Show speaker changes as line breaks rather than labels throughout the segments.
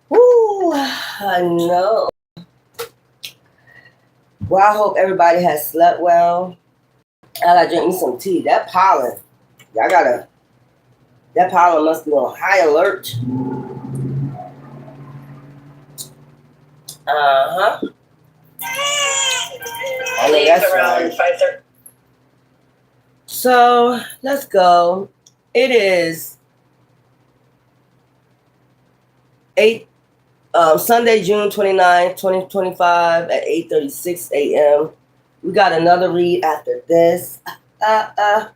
Woo, I know. Well, I hope everybody has slept well. I gotta drink me some tea. That pollen, that pollen must be on high alert. Uh huh. I know that's right. So let's go. It is 8 Sunday, June 29th, 2025 at 8:36 a.m. We got another read after this. Uh, uh.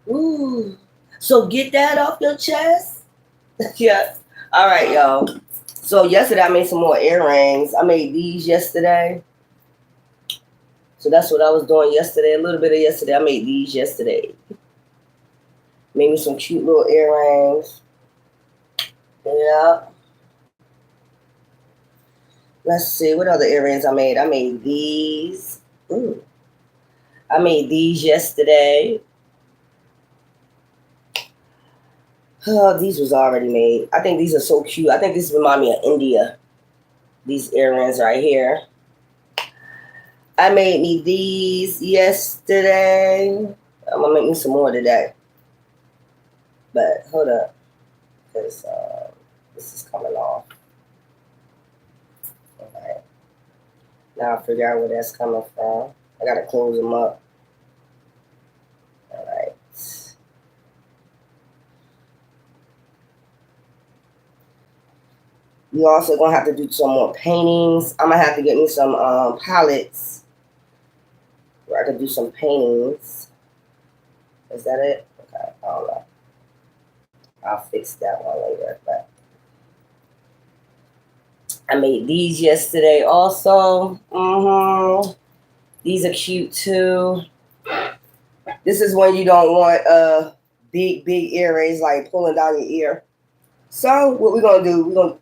Ooh. So get that off your chest. Yeah. All right, y'all. So yesterday I made some more earrings. I made these yesterday. So that's what I was doing yesterday. A little bit of yesterday. I made these yesterday. Made me some cute little earrings. Yeah. Let's see what other earrings I made. I made these. Ooh. I made these yesterday. Oh, these was already made. I think these are so cute. I think this remind me of India. These earrings right here. I made me these yesterday. I'm gonna make me some more today. But hold up, because this is coming off. Alright. Now I figure out where that's coming from. I gotta close them up. Alright. We also gonna have to do some more paintings. I'm gonna have to get me some palettes where I can do some paintings. Is that it? Okay, I don't know. I'll fix that one later. But I made these yesterday also. These are cute too. This is when you don't want big earrings like pulling down your ear. So what we're gonna do?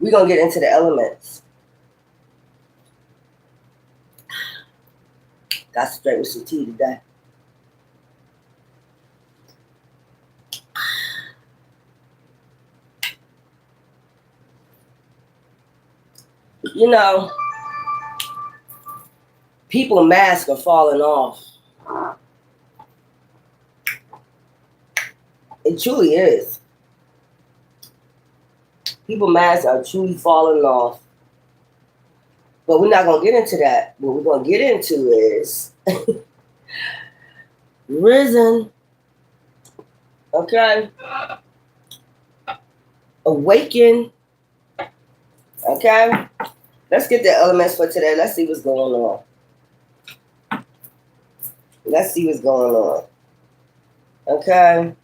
We're gonna get into the elements. Got to drink with some tea today. You know, people masks are falling off. It truly is. People masks are truly falling off. But we're not gonna get into that. What we're gonna get into is risen. Okay. Awaken. Okay. Let's get the elements for today. Let's see what's going on. Let's see what's going on. Okay.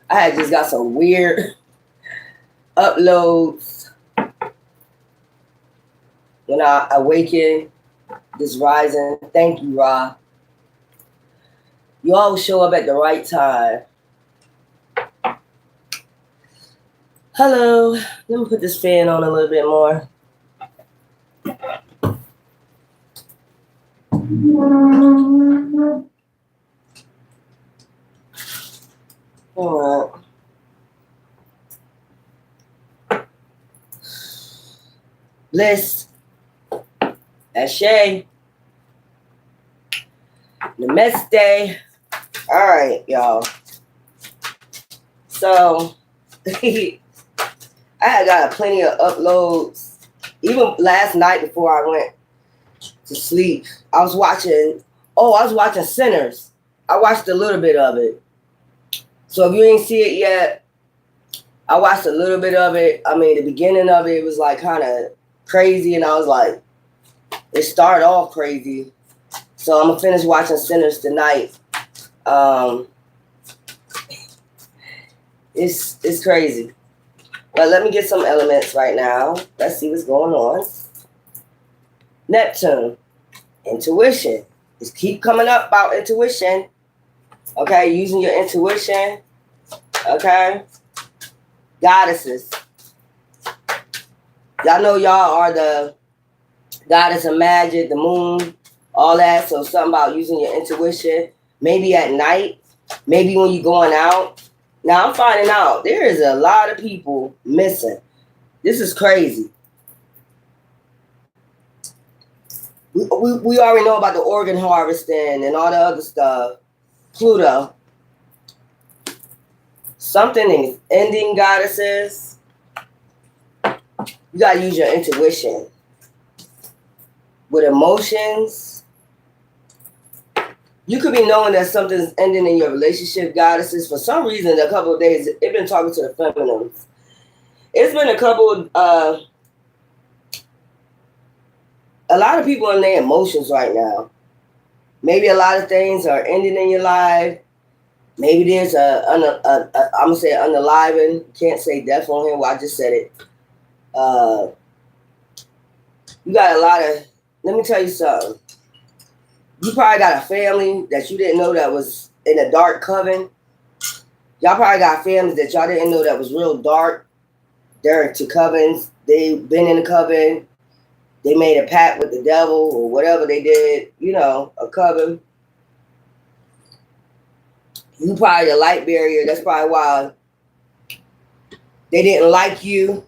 I had just got some weird uploads when I awaken this rising. Thank you, Ra. You always show up at the right time. Hello. Let me put this fan on a little bit more. All right. Bliss. Ashe. Namaste. All right, y'all. So, I had got plenty of uploads. Even last night before I went to sleep, I was watching Sinners. I watched a little bit of it. So if you ain't see it yet, I watched a little bit of it. I mean, the beginning of it was like kind of crazy, and I was like, it started off crazy. So I'm gonna finish watching Sinners tonight. It's crazy. But let me get some elements right now. Let's see what's going on. Neptune, intuition. Just keep coming up about intuition. Okay, using your intuition. Okay. Goddesses. Y'all know y'all are the goddess of magic, the moon, all that. So something about using your intuition, maybe at night, maybe when you're going out. Now I'm finding out there is a lot of people missing. This is crazy. We already know about the organ harvesting and all the other stuff. Pluto. Something is ending, goddesses. You gotta use your intuition. With emotions, you could be knowing that something's ending in your relationship, goddesses. For some reason, a couple of days, it's been talking to the feminines. It's been a lot of people in their emotions right now. Maybe a lot of things are ending in your life. Maybe there's I'm gonna say unaliving. Can't say death on here. Well, I just said it. You got a lot of. Let me tell you something. You probably got a family that you didn't know that was in a dark coven. Y'all probably got families that y'all didn't know that was real dark. They're into covens. They've been in a coven. They made a pact with the devil or whatever they did. You know, a coven. You probably a light barrier. That's probably why they didn't like you.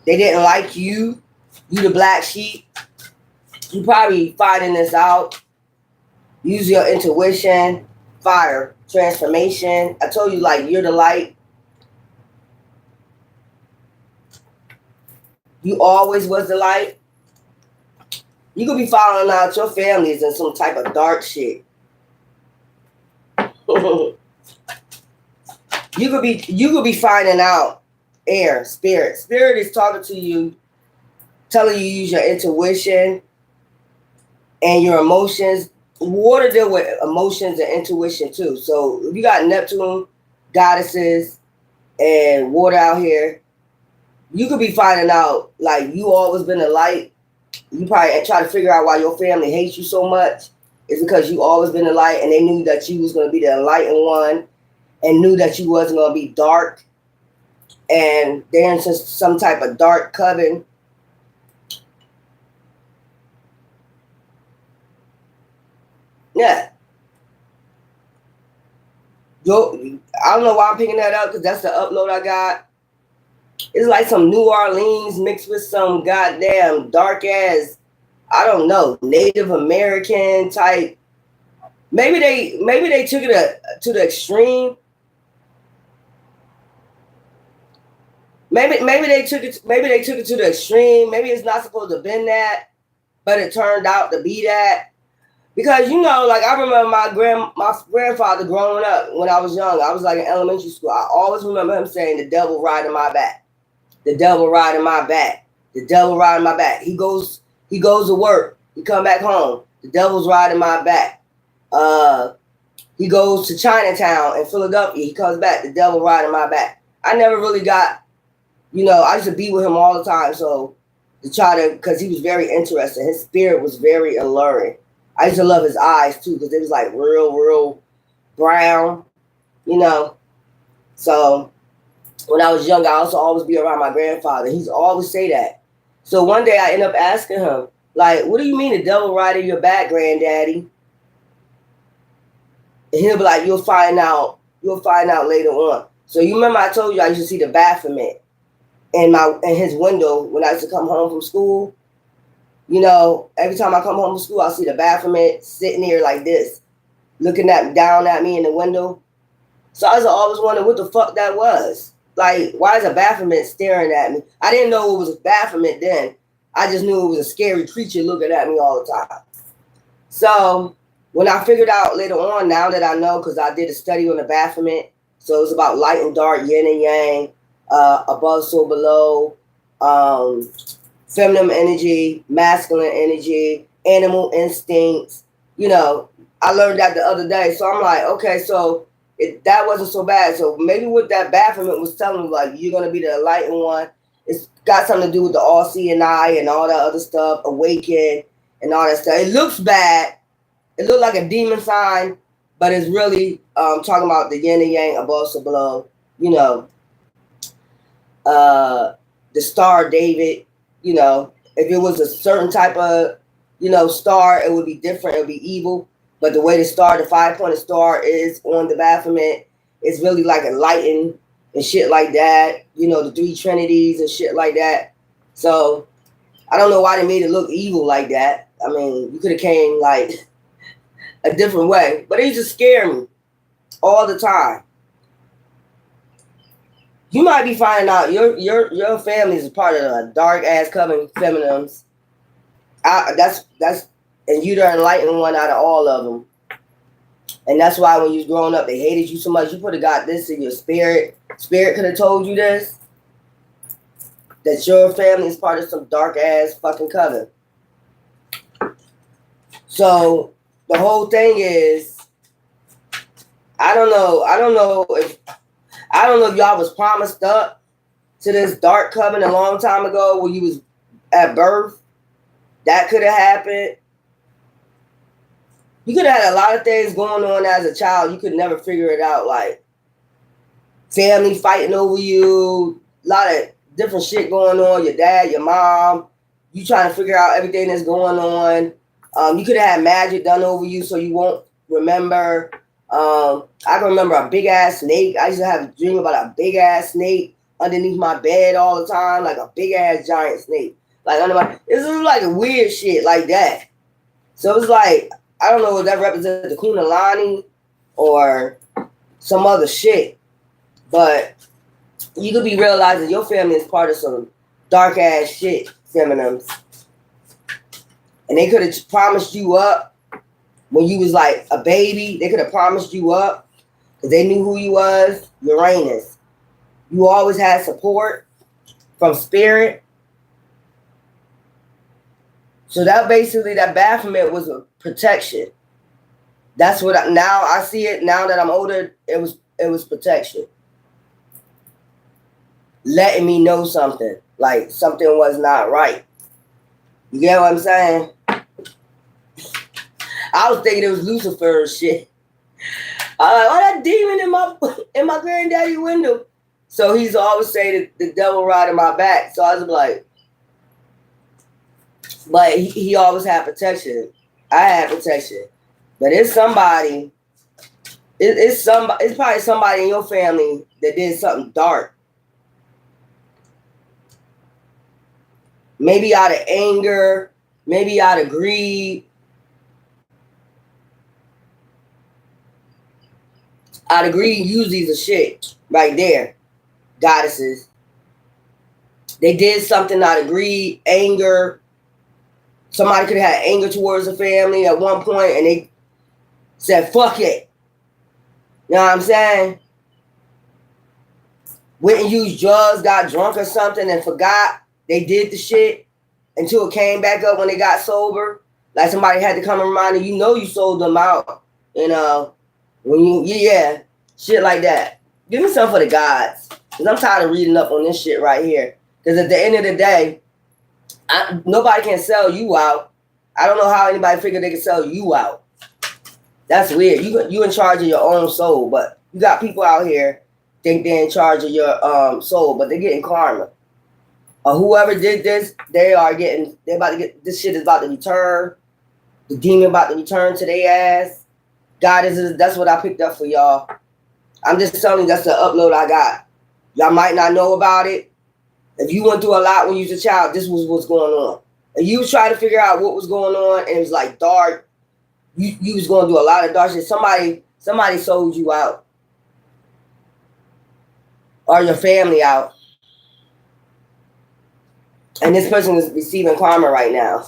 They didn't like you. You the black sheep. You probably finding this out. Use your intuition. Fire. Transformation. I told you, like, you're the light. You always was the light. You could be following out your families in some type of dark shit. You could be finding out air, spirit. Spirit is talking to you, telling you use your intuition and your emotions. Water deal with emotions and intuition too. So if you got Neptune, goddesses, and water out here, you could be finding out like you always been a light. You probably try to figure out why your family hates you so much. It's because you always been a light and they knew that you was going to be the enlightened one and knew that you wasn't going to be dark. And they're in some type of dark coven. Yeah. I don't know why I'm picking that up because that's the upload I got. It's like some New Orleans mixed with some goddamn dark ass, I don't know, Native American type. Maybe they took it to the extreme. Maybe they took it to the extreme. Maybe it's not supposed to have been that, but it turned out to be that. Because you know, like I remember my grandfather growing up when I was young. I was like in elementary school. I always remember him saying, "The devil riding my back. The devil riding my back. The devil riding my back." He goes to work. He come back home. The devil's riding my back. He goes to Chinatown in Philadelphia. He comes back. The devil riding my back. I never really got, you know, I used to be with him all the time. So to try to, because he was very interesting. His spirit was very alluring. I used to love his eyes too, because it was like real brown, you know. So when I was young, I also always be around my grandfather. He's always say that. So one day I end up asking him, like, what do you mean the devil riding your back, granddaddy? And he'll be like, you'll find out later on. So you remember I told you I used to see the Baphomet in his window when I used to come home from school. You know, every time I come home from school, I see the Baphomet sitting here like this, looking down at me in the window. So I was always wondering what the fuck that was. Like, why is a Baphomet staring at me? I didn't know it was a Baphomet then. I just knew it was a scary creature looking at me all the time. So when I figured out later on, now that I know, because I did a study on the Baphomet, so it's about light and dark, yin and yang, above, so below, feminine energy, masculine energy, animal instincts. You know, I learned that the other day. So I'm like, okay, so that wasn't so bad. So maybe what that Baphomet was telling me, like, you're going to be the enlightened one. It's got something to do with the all-seeing eye and all that other stuff, awaken and all that stuff. It looks bad. It looked like a demon sign, but it's really talking about the yin and yang, above, so below. You know, the Star of David, you know, If it was a certain type of, star, it would be different. It would be evil. But the way the 5-pointed star is on the Baphomet, it's really like enlightened and shit like that. The three trinities and shit like that. So I don't know why they made it look evil like that. I mean, you could have came like a different way, but it used to scare me all the time. You might be finding out your family is part of a dark ass coven feminines. That's and you the enlightened one out of all of them. And that's why when you was growing up, they hated you so much. You could have got this in your spirit. Spirit could have told you this. That your family is part of some dark ass fucking coven. So the whole thing is, I don't know if y'all was promised up to this dark coven a long time ago when you was at birth. That could have happened. You could have had a lot of things going on as a child. You could never figure it out, like family fighting over you, a lot of different shit going on. Your dad, your mom, you trying to figure out everything that's going on. You could have had magic done over you so you won't remember. I can remember a big ass snake. I used to have a dream about a big ass snake underneath my bed all the time, like a big ass giant snake. Like under my, it's like a weird shit like that. So it's like, I don't know if that represents the Kundalini or some other shit, but you could be realizing your family is part of some dark ass shit, feminines. And they could have promised you up when you was like a baby. They could have promised you up because they knew who you was, Uranus. You always had support from spirit. So that basically, that Baphomet was a protection. That's what now I see it. Now that I'm older, it was protection. Letting me know something, like something was not right. You get what I'm saying? I was thinking it was Lucifer shit. I was like, oh, that demon in my granddaddy window. So he's always say that the devil riding my back. So I was like, but he always had protection. I had protection. But it's somebody, it's probably somebody in your family that did something dark. Maybe out of anger, maybe out of greed. Out of greed, use these as shit right there. Goddesses. They did something out of greed, anger. Somebody could have had anger towards the family at one point and they said, fuck it. You know what I'm saying? Went and used drugs, got drunk or something and forgot they did the shit until it came back up when they got sober. Like somebody had to come and remind you, you sold them out. When shit like that. Give me some for the gods. Because I'm tired of reading up on this shit right here. Because at the end of the day, nobody can sell you out. I don't know how anybody figured they can sell you out. That's weird. You in charge of your own soul, but you got people out here think they're in charge of your soul, but they're getting karma. Whoever did this, they're about to get, this shit is about to return. The demon about to return to their ass. That's what I picked up for y'all. I'm just telling you that's the upload I got. Y'all might not know about it. If you went through a lot when you was a child, this was what's going on. And you was trying to figure out what was going on, and it was like dark. You was going through a lot of dark shit. Somebody sold you out. Or your family out. And this person is receiving karma right now.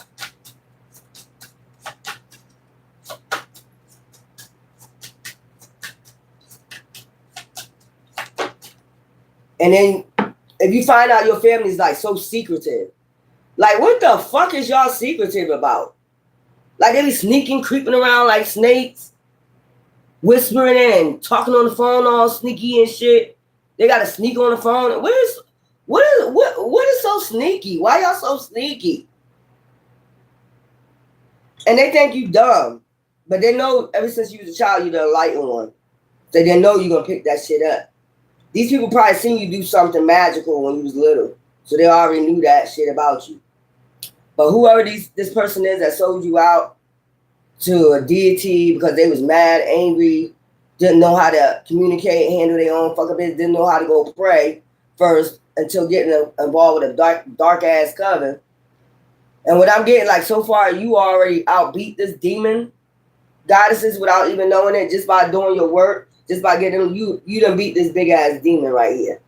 And then if you find out your family is like so secretive, like what the fuck is y'all secretive about? Like they be sneaking, creeping around like snakes, whispering and talking on the phone all sneaky and shit. They gotta sneak on the phone. What is so sneaky? Why y'all so sneaky? And they think you dumb, but they know ever since you was a child, you're the enlightened one. So they know you're gonna pick that shit up. These people probably seen you do something magical when you was little. So they already knew that shit about you. But whoever this person is that sold you out to a deity because they was mad, angry, didn't know how to communicate, handle their own fucking business, didn't know how to go pray first until getting involved with a dark ass coven. And what I'm getting, like, so far, you already outbeat this demon goddesses without even knowing it, just by doing your work, just by getting you done beat this big ass demon right here.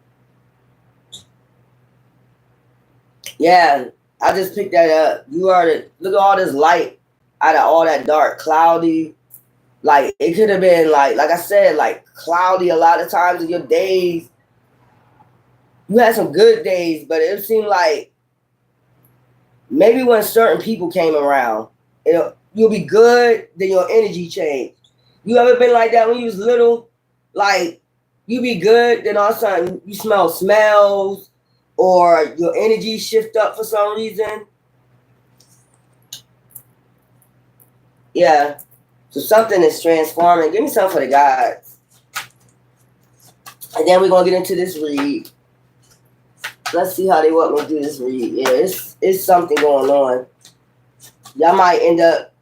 Yeah, I just picked that up. You already look at all this light out of all that dark, cloudy. Like, it could have been like I said, like, cloudy a lot of times in your days. You had some good days, but it seemed like maybe when certain people came around, you'll be good, then your energy change. You ever been like that when you was little? Like, you be good, then all of a sudden you smell smells, or your energy shift up for some reason. Yeah. So something is transforming. Give me something for the gods. And then we're going to get into this read. Let's see how they want me to do this read. Yeah, it's something going on. Y'all might end up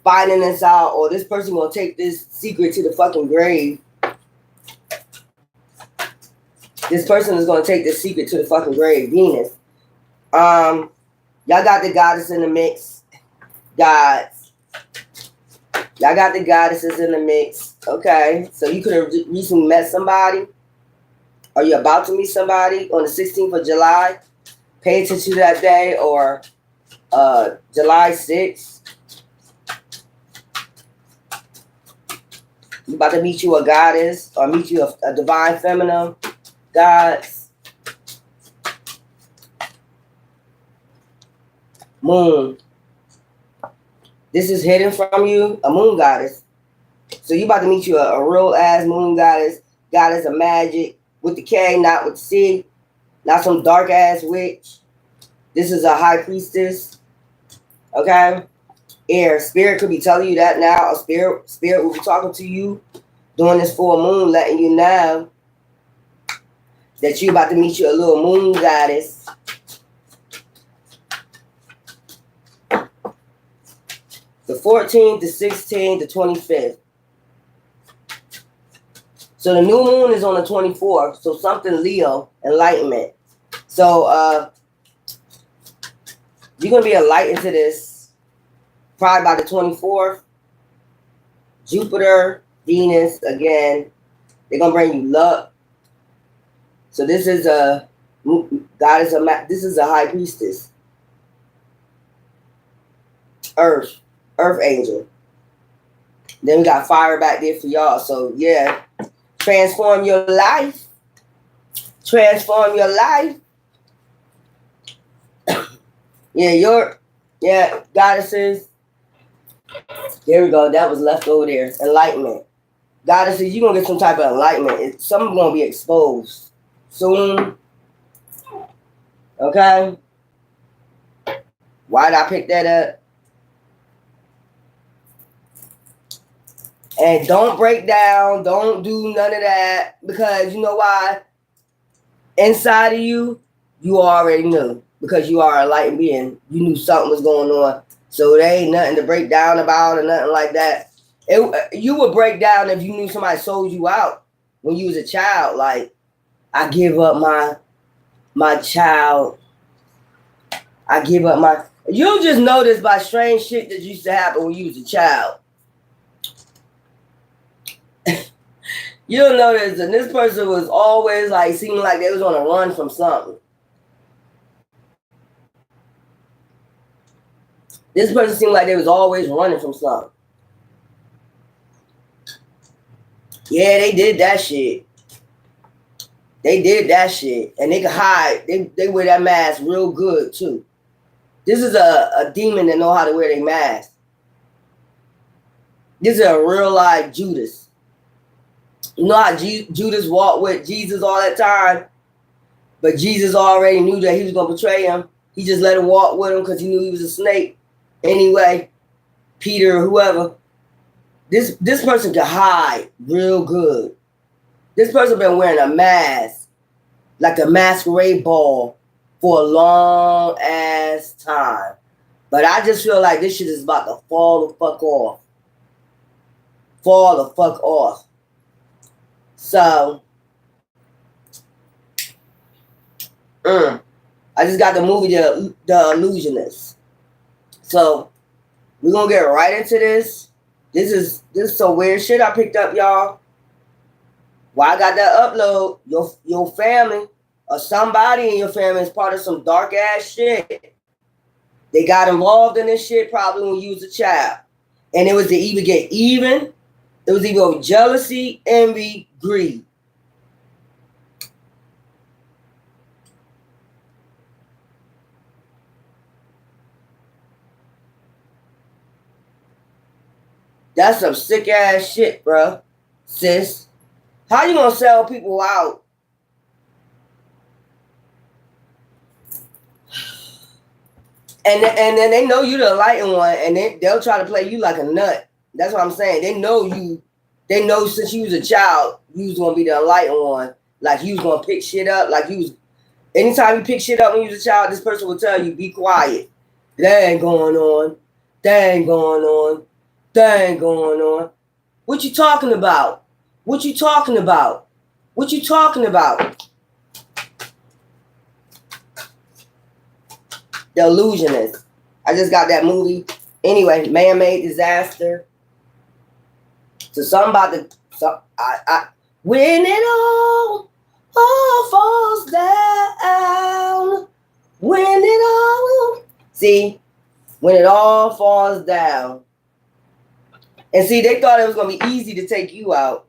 finding this out, or this person going to take this secret to the fucking grave. This person is going to take this secret to the fucking grave. Venus. Y'all got the goddess in the mix. Gods. Y'all got the goddesses in the mix. Okay. So you could have recently met somebody. Are you about to meet somebody on the 16th of July? Pay attention to that day, or July 6th. You about to meet you a goddess, or meet you a divine feminine gods. Moon. This is hidden from you, a moon goddess. So you about to meet you a real ass moon goddess, goddess of magic, with the K, not with the C, not some dark ass witch. This is a high priestess. Okay? Air. Spirit could be telling you that now. A spirit will be talking to you during this full moon, letting you know that you about to meet you a little moon goddess. The 14th, the 16th, the 25th. So the new moon is on the 24th. So something Leo, enlightenment. So you're going to be enlightened to this probably by the 24th. Jupiter, Venus, again, they're going to bring you luck. So this is a goddess, this is a high priestess. Earth angel. Then we got fire back there for y'all. So yeah, transform your life. Transform your life. Yeah, goddesses. There we go. That was left over there. Enlightenment. Goddesses, you're going to get some type of enlightenment. Something's going to be exposed soon. Okay? Why did I pick that up? And don't break down. Don't do none of that. Because you know why? Inside of you, you already knew. Because you are a enlightened being. You knew something was going on. So there ain't nothing to break down about or nothing like that. You would break down if you knew somebody sold you out when you was a child. Like, I give up my child. I give up my... You just notice by strange shit that used to happen when you was a child. You'll notice that this person was always like seeming like they was on a run from something. This person seemed like they was always running from something. Yeah, they did that shit. They did that shit. And they could hide. They wear that mask real good too. This is a demon that know how to wear their mask. This is a real life Judas. You know how Judas walked with Jesus all that time? But Jesus already knew that he was going to betray him. He just let him walk with him because he knew he was a snake. Anyway, Peter or whoever. This person can hide real good. This person been wearing a mask, like a masquerade ball, for a long ass time. But I just feel like this shit is about to fall the fuck off. Fall the fuck off. So, I just got the movie The Illusionist. So, we're gonna get right into this. This is some weird shit I picked up, y'all. Why I got that upload? Your family or somebody in your family is part of some dark ass shit. They got involved in this shit probably when you was a child. And it was to either get even, it was either jealousy, envy, greed. That's some sick ass shit, bro. Sis. How you gonna sell people out? And then they know you the enlightened one, and they'll try to play you like a nut. That's what I'm saying. They know you. They know since you was a child, you was gonna be the enlightened one. Like you was gonna pick shit up. Like you was. Anytime you pick shit up when you was a child, this person will tell you, "Be quiet. That ain't going on. That ain't going on. That ain't going on. What you talking about? What you talking about? What you talking about?" The Illusionist. I just got that movie. Anyway, man-made disaster. So something about the when it all falls down. When it all when it all falls down. And see, they thought it was gonna be easy to take you out.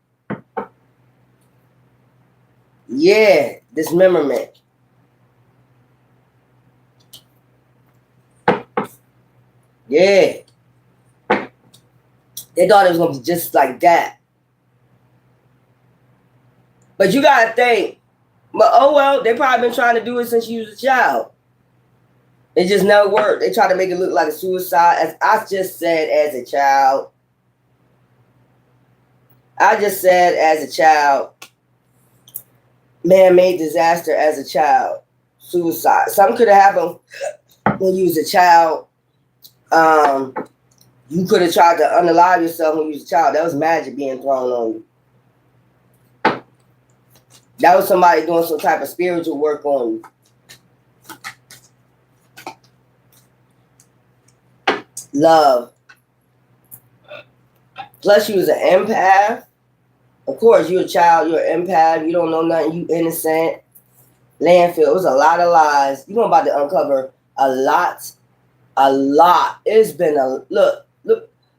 Yeah, dismemberment. Yeah. They thought it was going to be just like that. But you got to think, but oh well, they probably been trying to do it since you was a child. It just never worked. They tried to make it look like a suicide. As I just said as a child. Man-made disaster as a child. Suicide. Something could have happened when you was a child. You could have tried to unalive yourself when you was a child. That was magic being thrown on you. That was somebody doing some type of spiritual work on you. Love. Plus, you was an empath. Of course, you're a child. You're an empath. You don't know nothing. You innocent. Landfill. It was a lot of lies. You're about to uncover a lot. A lot. It's been a look.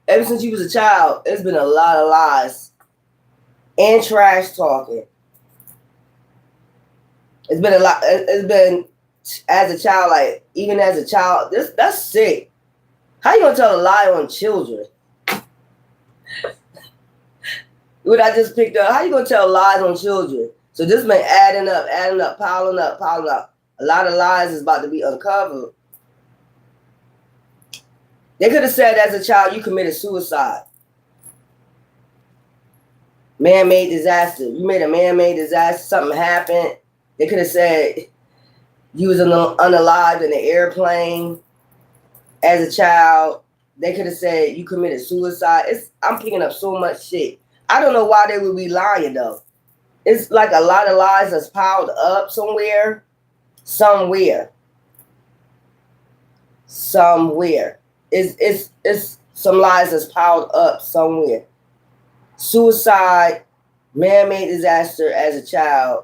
Ever since you was a child, it's been a lot of lies and trash talking. It's been a lot. It's been as a child, like even as a child. That's sick. How you gonna tell a lie on children? What I just picked up. How you gonna tell lies on children? So this been adding up, piling up. A lot of lies is about to be uncovered. They could have said as a child you committed suicide. Man-made disaster. You made a man-made disaster. Something happened. They could have said you was unalived in an airplane as a child. They could have said you committed suicide. I'm picking up so much shit. I don't know why they would be lying though. It's like a lot of lies that's piled up somewhere. It's some lies that's piled up somewhere. Suicide, man-made disaster as a child.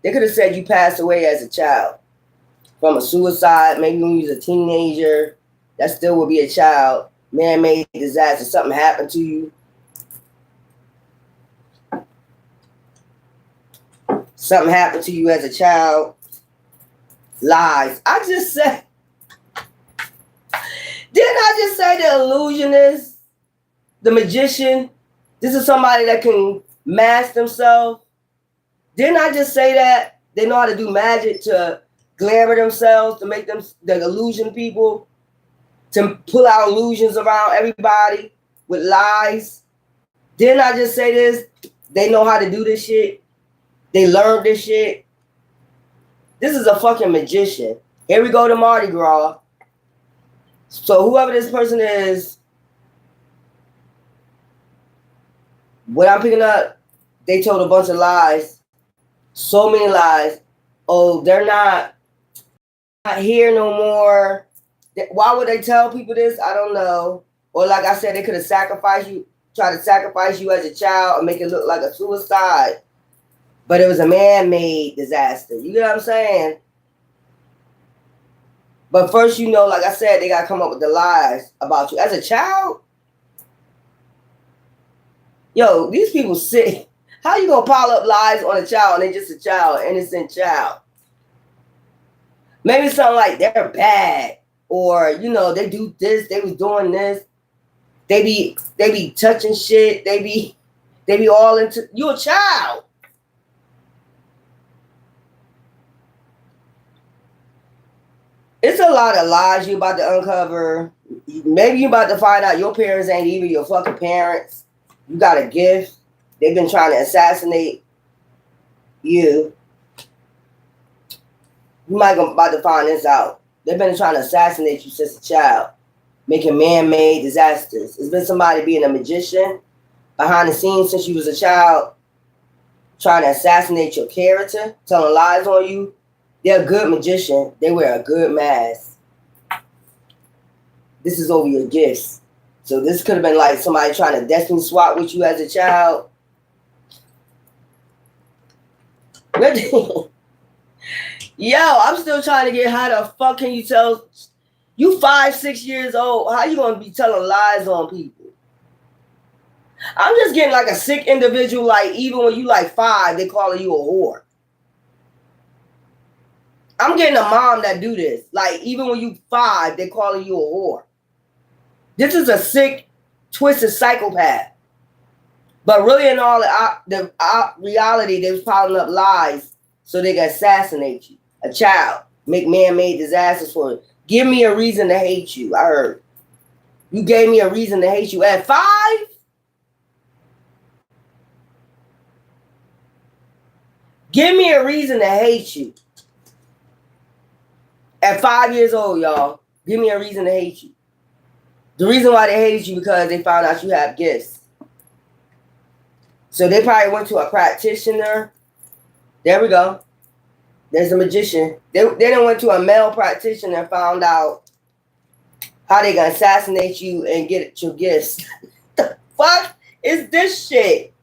They could have said you passed away as a child from a suicide, maybe when you was a teenager. That still would be a child. Man-made disaster. Something happened to you. Something happened to you as a child. Lies. I just said. Didn't I just say the illusionist, the magician? This is somebody that can mask themselves. Didn't I just say that? They know how to do magic to glamour themselves, to make them the illusion people, to pull out illusions around everybody with lies. Didn't I just say this? They know how to do this shit. They learned this shit. This is a fucking magician. Here we go to Mardi Gras. So whoever this person is, what I'm picking up, they told a bunch of lies. So many lies. Oh, they're not here no more. Why would they tell people this? I don't know. Or like I said, they could have sacrificed you, try to sacrifice you as a child and make it look like a suicide. But it was a man-made disaster. You get what I'm saying? But first, you know, like I said, they got to come up with the lies about you. As a child, yo, these people sick. How you going to pile up lies on a child and they just a child, an innocent child? Maybe something like they're bad. Or, you know, they do this, they was doing this. They be touching shit. They be all into, you a child. It's a lot of lies you about to uncover. Maybe you about to find out your parents ain't even your fucking parents. You got a gift. They've been trying to assassinate you. You might be about to find this out. They've been trying to assassinate you since a child, making man-made disasters. It's been somebody being a magician behind the scenes since you was a child, trying to assassinate your character, telling lies on you. They're a good magician. They wear a good mask. This is over your gifts. So this could have been like somebody trying to destiny swap with you as a child. Yo, I'm still trying to get how the fuck can you tell you 5, 6 years old? How you gonna be telling lies on people? I'm just getting like a sick individual, like even when you like 5, they calling you a whore. I'm getting a mom that do this. Like even when you 5, they calling you a whore. This is a sick, twisted psychopath. But really in all the reality, they was piling up lies so they can assassinate you. A child. Make man-made disasters for it. Give me a reason to hate you. I heard. You gave me a reason to hate you at 5? Give me a reason to hate you. At 5 years old, y'all. Give me a reason to hate you. The reason why they hated you because they found out you have gifts. So they probably went to a practitioner. There we go. There's a magician. They done went to a male practitioner and found out how they gonna assassinate you and get your gifts. The fuck is this shit?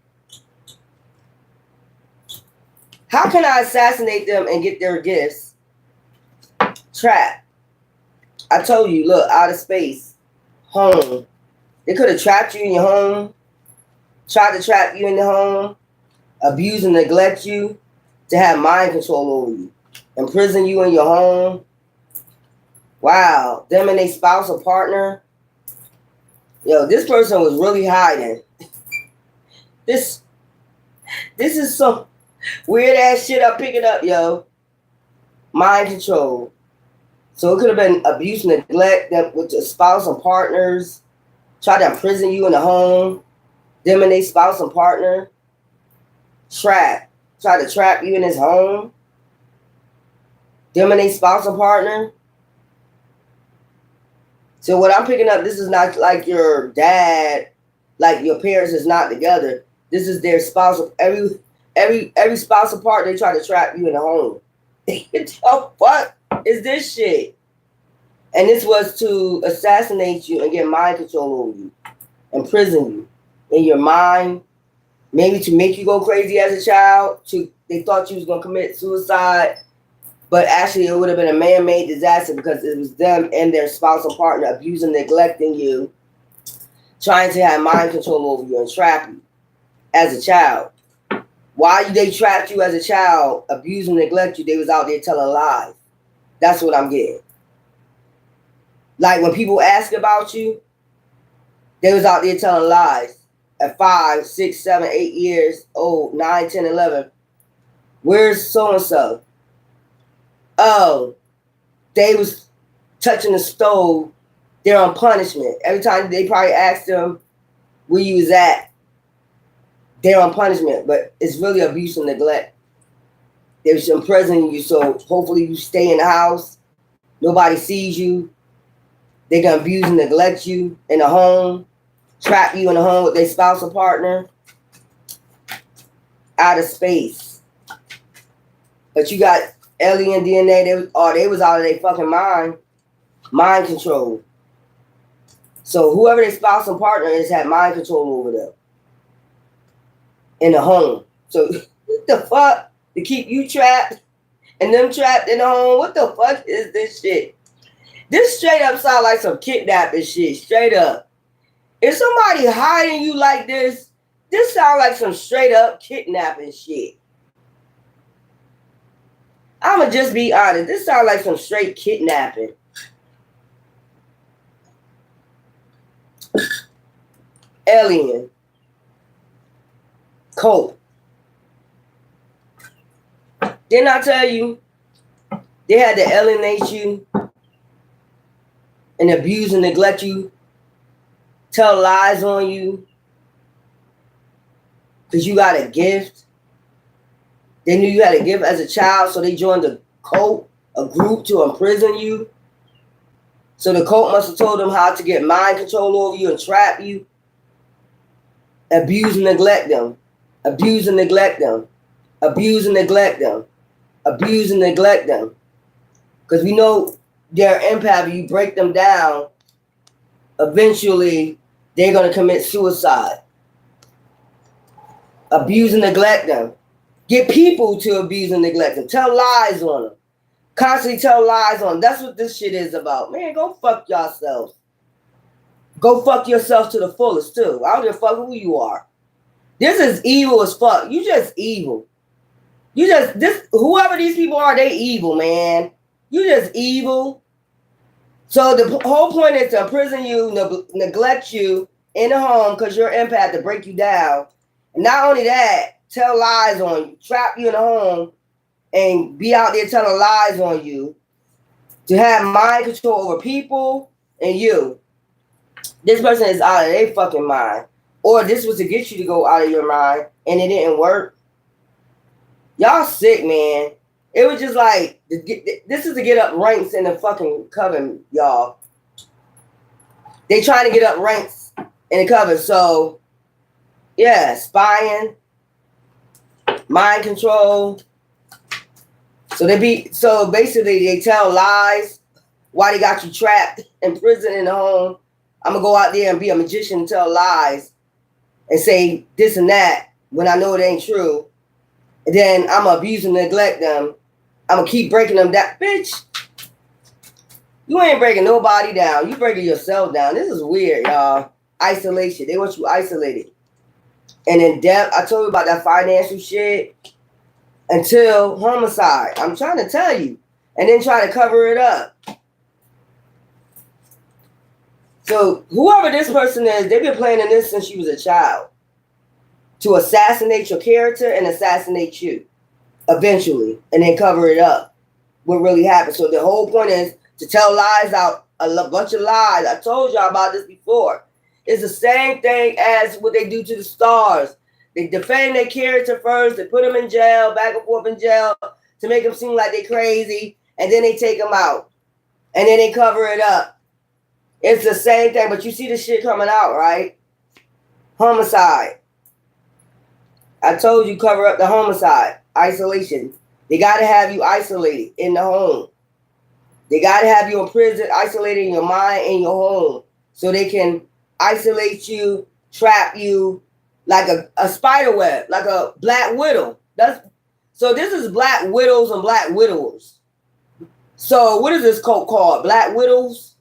How can I assassinate them and get their gifts? Trap. I told you, look, out of space. Home. They could have trapped you in your home. Tried to trap you in the home. Abuse and neglect you. To have mind control over you. Imprison you in your home. Wow. Them and their spouse or partner. Yo, this person was really hiding. This is some weird ass shit I'm picking up, yo. Mind control. So it could have been abuse, neglect with your spouse and partners. Try to imprison you in the home. Them and their spouse and partner. Trap. Try to trap you in his home. Them and their spouse and partner. So what I'm picking up, this is not like your dad, like your parents is not together. This is their spouse. Every spouse and partner, they try to trap you in the home. Oh, what is this shit? And this was to assassinate you and get mind control over you. Imprison you in your mind. Maybe to make you go crazy as a child. They thought you was going to commit suicide. But actually, it would have been a man-made disaster because it was them and their spouse or partner abusing, neglecting you. Trying to have mind control over you and trap you as a child. While they trapped you as a child, abuse and neglect you, they was out there telling lies. That's what I'm getting. Like when people ask about you, they was out there telling lies. At 5, 6, 7, 8 years old, 9, 10, 11. Where's so-and-so? Oh, they was touching the stove. They're on punishment. Every time they probably asked them where you was at, they're on punishment. But it's really abuse and neglect. They was imprisoning you, so hopefully you stay in the house. Nobody sees you. They can abuse and neglect you in the home, trap you in the home with their spouse or partner, out of space. But you got alien DNA. They was out of their fucking mind control. So whoever their spouse and partner is had mind control over them in the home. So what the fuck to keep you trapped and them trapped in the home? What the fuck is this shit? This straight up sound like some kidnapping shit. Straight up. If somebody hiding you like this sound like some straight up kidnapping shit. I'ma just be honest. This sound like some straight kidnapping. Alien. Cult. Didn't I tell you they had to alienate you and abuse and neglect you, tell lies on you because you got a gift? They knew you had a gift as a child, so they joined a cult, a group to imprison you. So the cult must have told them how to get mind control over you and trap you. Abuse and neglect them. Abuse and neglect them. Abuse and neglect them. Abuse and neglect them. Because we know they're empath. You break them down, eventually they're going to commit suicide. Abuse and neglect them. Get people to abuse and neglect them. Tell lies on them. Constantly tell lies on them. That's what this shit is about. Man, go fuck yourself. Go fuck yourself to the fullest, too. I don't give a fuck who you are. This is evil as fuck. You just evil. Whoever these people are, they evil, man. You just evil. So the whole point is to imprison you, neglect you in the home because you're an empath, to break you down. And not only that, tell lies on you, trap you in the home, and be out there telling lies on you, to have mind control over people and you. This person is out of their fucking mind. Or this was to get you to go out of your mind and it didn't work. Y'all sick, man. It was just like, this is to get up ranks in the fucking coven, y'all. They trying to get up ranks in the coven. So, yeah, spying, mind control. So basically they tell lies why they got you trapped in prison in the home. I'm gonna go out there and be a magician and tell lies and say this and that when I know it ain't true. And then I'm gonna abuse and neglect them. I'm gonna keep breaking them down. Bitch, you ain't breaking nobody down. You breaking yourself down. This is weird, y'all. Isolation. They want you isolated. And in depth, I told you about that financial shit. Until homicide. I'm trying to tell you. And then try to cover it up. So whoever this person is, they've been planning this since you was a child. To assassinate your character and assassinate you. Eventually. And then cover it up. What really happened. So the whole point is to tell lies out. A bunch of lies. I told y'all about this before. It's the same thing as what they do to the stars. They defend their character first. They put them in jail, back and forth in jail, to make them seem like they're crazy. And then they take them out. And then they cover it up. It's the same thing. But you see the shit coming out, right? Homicide. I told you, cover up the homicide. Isolation. They got to have you isolated in the home. They got to have you in prison, isolated in your mind and your home. So they can isolate you, trap you, like a spider web, like a black widow. So this is black widows and black widowers. So what is this cult called? Black widows?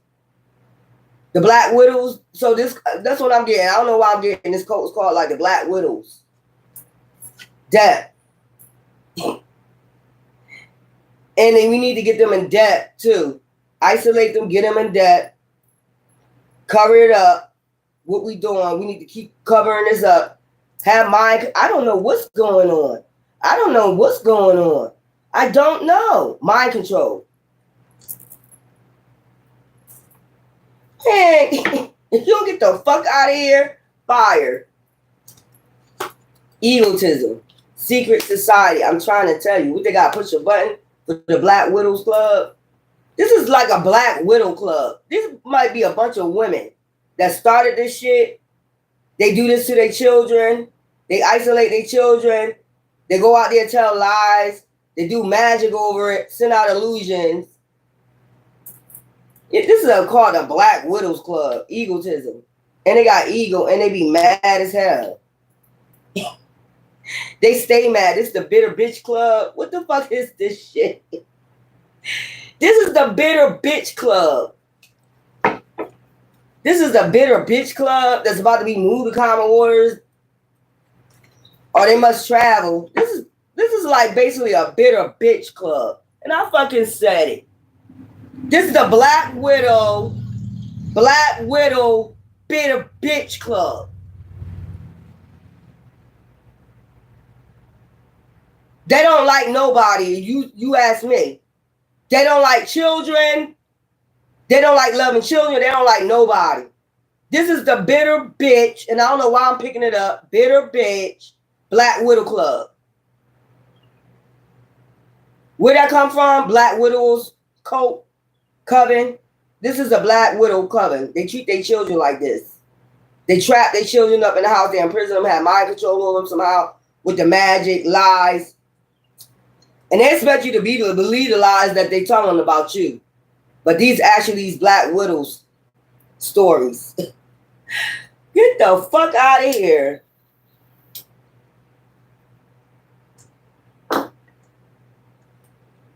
The black widows? So that's what I'm getting. I don't know why I'm getting this cult is called like the black widows. Death. And then we need to get them in debt too. Isolate them, get them in debt, cover it up. What we doing? We need to keep covering this up. Have mind. I don't know what's going on. I don't know. I don't know. Mind control. Man, if you don't get the fuck out of here, fire. Egotism. Secret society. I'm trying to tell you. What they got? Push a button for the Black Widows Club. This is like a Black Widow club. This might be a bunch of women that started this shit. They do this to their children. They isolate their children. They go out there and tell lies. They do magic over it, send out illusions. This is called a Black Widows Club. Egotism. And they got ego and they be mad as hell. They stay mad. This is the Bitter Bitch Club. What the fuck is this shit? This is the Bitter Bitch Club. This is the Bitter Bitch Club that's about to be moved to common waters. Or they must travel. This is like basically a Bitter Bitch Club. And I fucking said it. This is the Black Widow Bitter Bitch Club. They don't like nobody. You ask me. They don't like children. They don't like loving children. They don't like nobody. This is the Bitter Bitch, and I don't know why I'm picking it up. Bitter Bitch Black Widow Club. Where that come from? Black Widow's coven. This is a Black Widow coven. They treat their children like this. They trap their children up in the house. They imprison them, have mind control over them somehow with the magic, lies. And they expect you to believe the lies that they telling about you. But these Black Widows stories. Get the fuck out of here.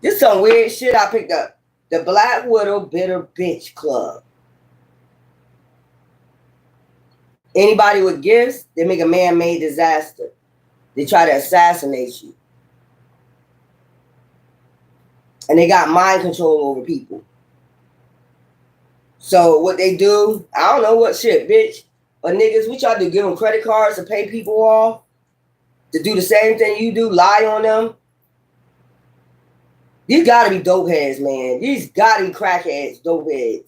This is some weird shit I picked up. The Black Widow Bitter Bitch Club. Anybody with gifts, they make a man-made disaster. They try to assassinate you. And they got mind control over people. So what they do, I don't know what shit, bitch. But niggas, what y'all do? Give them credit cards to pay people off? To do the same thing you do? Lie on them? These gotta be dope heads, man. These gotta be crackheads, dope heads.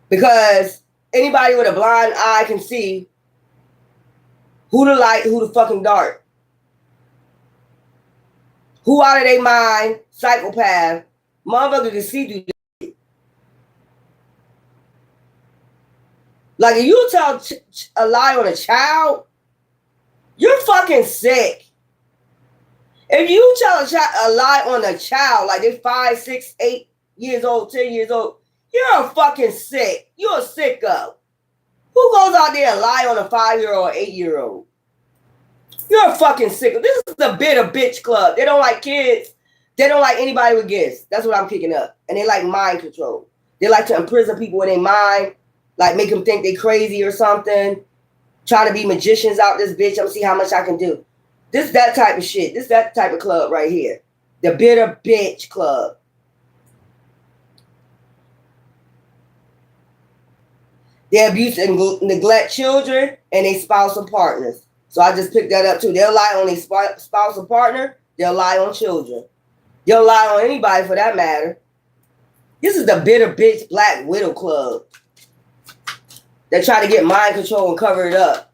Because anybody with a blind eye can see who the light, who the fucking dark. Who out of their mind, psychopath, motherfucker can see through this. Like if you tell a lie on a child, you're fucking sick. If you tell a lie on a child, like they're 5, 6, 8 years old, 10 years old, you're a fucking sick. You're a sicko. Who goes out there and lie on a 5-year-old or 8-year-old? You're a fucking sicko. This is the Bitter Bitch Club. They don't like kids. They don't like anybody with gifts. That's what I'm picking up. And they like mind control. They like to imprison people in their mind, like make them think they crazy or something. Trying to be magicians out this bitch. I'm gonna see how much I can do. This that type of shit. This that type of club right here. The Bitter Bitch Club. They abuse and neglect children and their spousal partners. So I just picked that up too. They'll lie on their spousal partner. They'll lie on children. They'll lie on anybody for that matter. This is the Bitter Bitch Black Widow Club. They try to get mind control and cover it up.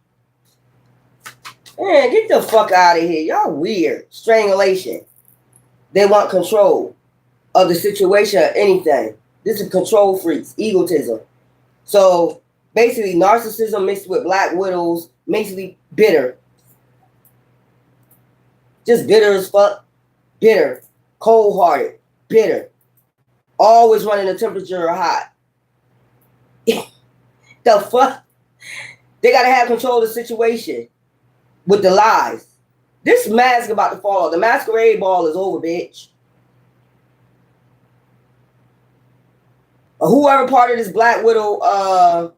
Man, get the fuck out of here. Y'all weird. Strangulation. They want control of the situation or anything. This is control freaks. Egotism. So basically narcissism mixed with Black Widows makes me bitter. Just bitter as fuck. Bitter. Cold-hearted. Bitter. Always running the temperature hot. The fuck? They got to have control of the situation with the lies. This mask about to fall. The masquerade ball is over, bitch. Or whoever part of this Black Widow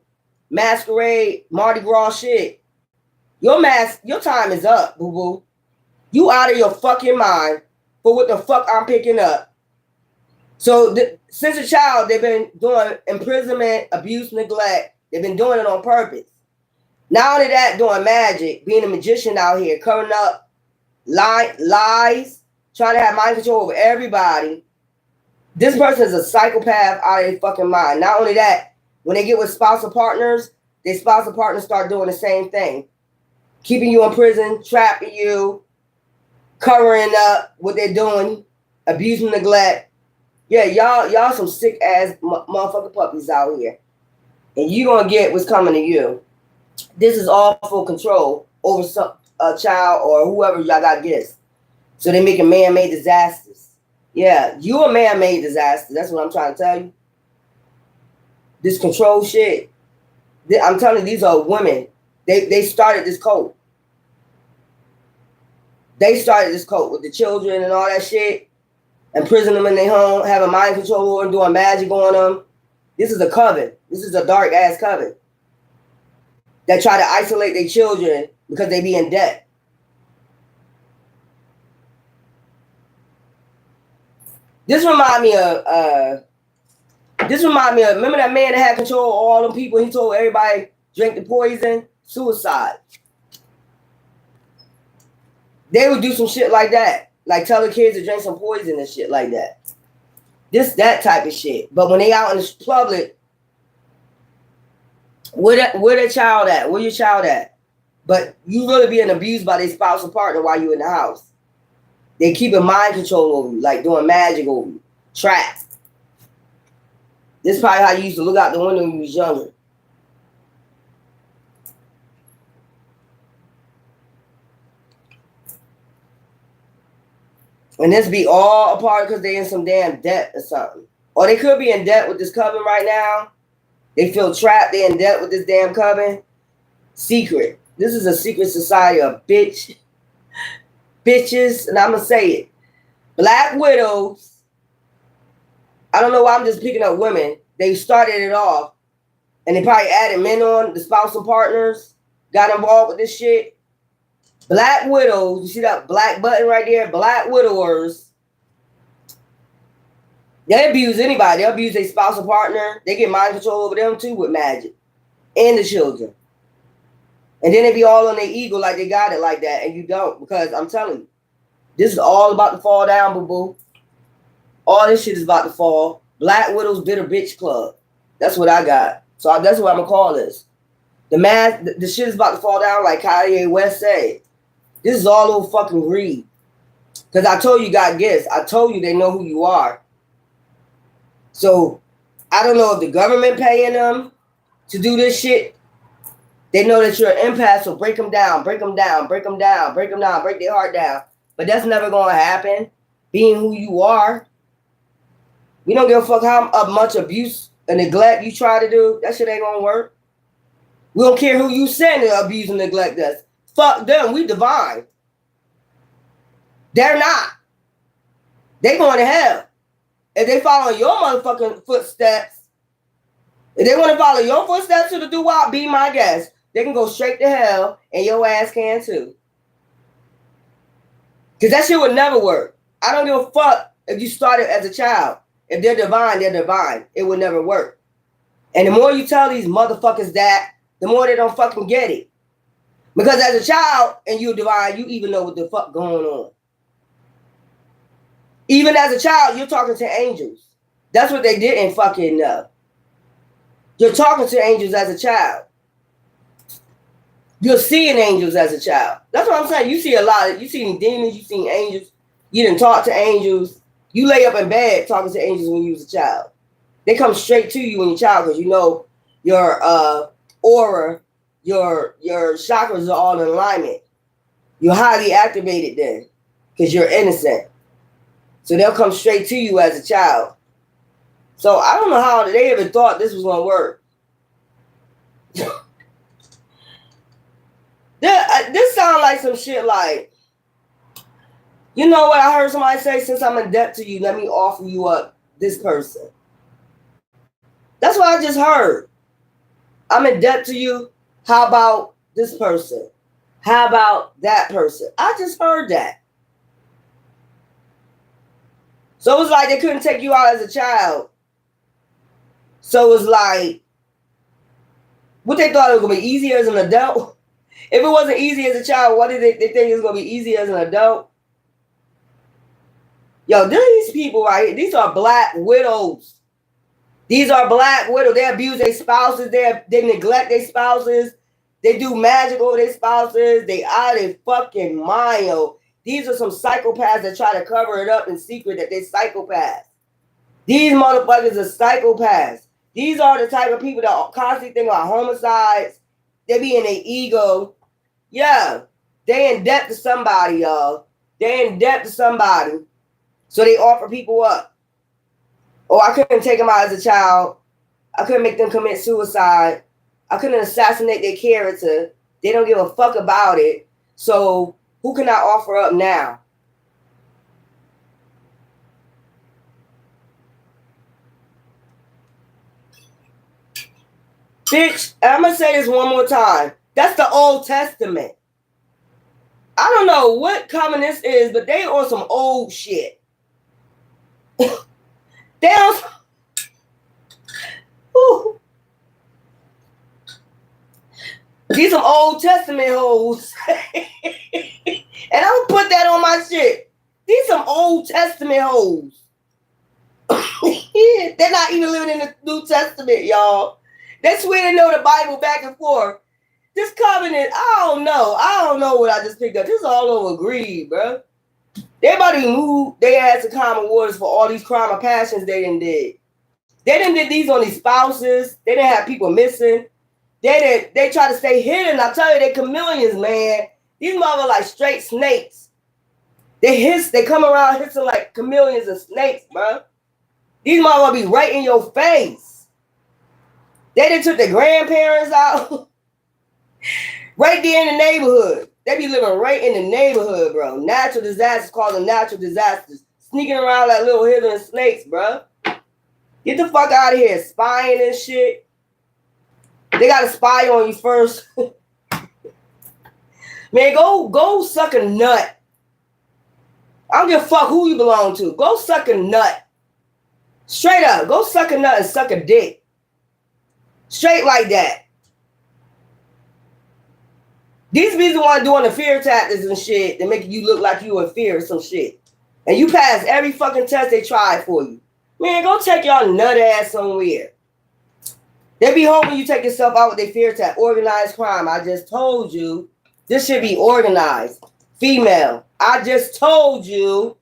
masquerade, Mardi Graw shit, your time is up, boo-boo. You out of your fucking mind for what the fuck I'm picking up. So since a child, they've been doing imprisonment, abuse, neglect. They've been doing it on purpose. Not only that, doing magic, being a magician out here, covering up lies, trying to have mind control over everybody. This person is a psychopath out of their fucking mind. Not only that, when they get with spousal partners, their spousal partners start doing the same thing. Keeping you in prison, trapping you, covering up what they're doing, abuse and neglect. Yeah, y'all some sick ass motherfucking puppies out here, and you gonna get what's coming to you. This is all for control over a child or whoever y'all got gifts. So they making man-made disasters. Yeah, you a man-made disaster. That's what I'm trying to tell you. This control shit. I'm telling you, these are women. They started this cult. They started this cult with the children and all that shit, imprison them in their home, having mind control over them, doing magic on them. This is a coven. This is a dark ass coven that try to isolate their children because they be in debt. This remind me of remember that man that had control of all them people? He told everybody drink the poison, suicide. They would do some shit like that. Like tell the kids to drink some poison and shit like that. That type of shit. But when they out in the public, where the child at? Where your child at? But you really being abused by their spouse or partner while you in the house. They keeping mind control over you, like doing magic over you. Traps. This is probably how you used to look out the window when you was younger. And this be all a part because they in some damn debt or something. Or they could be in debt with this coven right now. They feel trapped. They in debt with this damn coven. Secret. This is a secret society of bitches. And I'm going to say it. Black widows. I don't know why I'm just picking up women. They started it off. And they probably added men on, the spousal partners. Got involved with this shit. Black widows, you see that black button right there? Black widowers. They abuse anybody. They abuse their spousal partner. They get mind control over them too with magic. And the children. And then they be all on their ego like they got it like that. And you don't. Because I'm telling you, this is all about to fall down, boo-boo. All this shit is about to fall. Black Widows Bitter Bitch Club. That's what I got. So that's what I'm going to call this. The shit is about to fall down like Kanye West said. This is all over fucking greed. Because I told you got gifts. I told you they know who you are. So I don't know if the government paying them to do this shit. They know that you're an empath, so break them down, break them down, break them down, break them down, break their heart down. But that's never going to happen. Being who you are. We don't give a fuck how much abuse and neglect you try to do. That shit ain't going to work. We don't care who you send to abuse and neglect us. Fuck them. We divine. They're not. They going to hell. If they follow your motherfucking footsteps, if they want to follow your footsteps to the doo-wop, be my guest. They can go straight to hell, and your ass can too. Because that shit would never work. I don't give a fuck if you started as a child. If they're divine, they're divine. It would never work. And the more you tell these motherfuckers that, the more they don't fucking get it. Because as a child, and you're divine, you even know what the fuck going on. Even as a child, you're talking to angels. That's what they didn't fucking know. You're talking to angels as a child. You're seeing angels as a child. That's what I'm saying. You see a lot. You seen demons. You seen angels. You didn't talk to angels. You lay up in bed talking to angels when you was a child. They come straight to you when you're a child because you know your aura, your chakras are all in alignment. You're highly activated then because you're innocent. So they'll come straight to you as a child. So I don't know how they ever thought this was going to work. This sounds like some shit like, you know what I heard somebody say, since I'm in debt to you, let me offer you up this person. That's what I just heard. I'm in debt to you. How about this person? How about that person? I just heard that. So it was like they couldn't take you out as a child. So it was like, what they thought it was going to be easier as an adult? If it wasn't easy as a child, what did they think it was going to be easy as an adult? Yo, these people right here, these are black widows. These are black widows. They abuse their spouses. They neglect their spouses. They do magic over their spouses. They out of their fucking mind. These are some psychopaths that try to cover it up in secret that they psychopaths. These motherfuckers are psychopaths. These are the type of people that constantly think about homicides. They be in their ego. Yeah, they in debt to somebody, y'all. They in debt to somebody. So they offer people up. Oh, I couldn't take them out as a child. I couldn't make them commit suicide. I couldn't assassinate their character. They don't give a fuck about it. So who can I offer up now? Bitch, I'm going to say this one more time. That's the Old Testament. I don't know what covenant this is, but they on some old shit. They on some... Ooh. These some Old Testament hoes. And I'm going to put that on my shit. These some Old Testament hoes. They're not even living in the New Testament, y'all. They swear to know the Bible back and forth. This covenant, I don't know. I don't know what I just picked up. This is all over greed, bro. They about to move their ass to common waters for all these crime of passions they done did. They done did these on these spouses. They didn't have people missing. They try to stay hidden. I tell you, they chameleons, man. These mother like straight snakes. They come around hissing like chameleons and snakes, bro. These mother be right in your face. They done took their grandparents out. Right there in the neighborhood. They be living right in the neighborhood, bro. Natural disasters, call them natural disasters. Sneaking around like little hidden snakes, bro. Get the fuck out of here. Spying and shit. They got to spy on you first. Man, go suck a nut. I don't give a fuck who you belong to. Go suck a nut. Straight up. Go suck a nut and suck a dick. Straight like that. These be the ones doing the fear tactics and shit that make you look like you in fear of some shit. And you pass every fucking test they tried for you. Man, go take y'all nut ass somewhere. They be hoping you take yourself out with their fear tactic. Organized crime. I just told you. This should be organized. Female. I just told you.